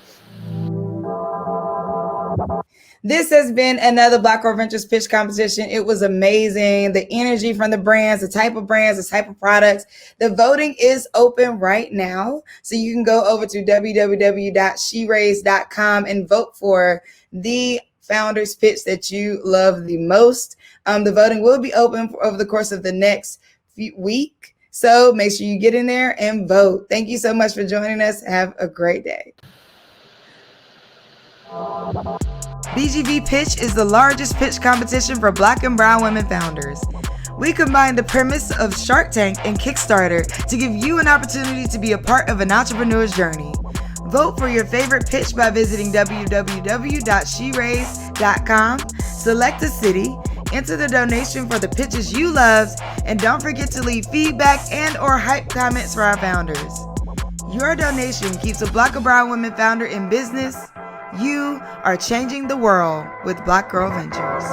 This has been another Black Girl Ventures pitch competition. It was amazing. The energy from the brands, the type of products. The voting is open right now. So you can go over to www.sheraise.com and vote for the founder's pitch that you love the most. The voting will be open over the course of the next week. So make sure you get in there and vote. Thank you so much for joining us. Have a great day. BGV Pitch is the largest pitch competition for Black and brown women founders. We combine the premise of Shark Tank and Kickstarter to give you an opportunity to be a part of an entrepreneur's journey. Vote for your favorite pitch by visiting www.sheraise.com. Select a city, enter the donation for the pitches you love, and don't forget to leave feedback and or hype comments for our founders. Your donation keeps a Black or brown women founder in business. You are changing the world with Black Girl Ventures.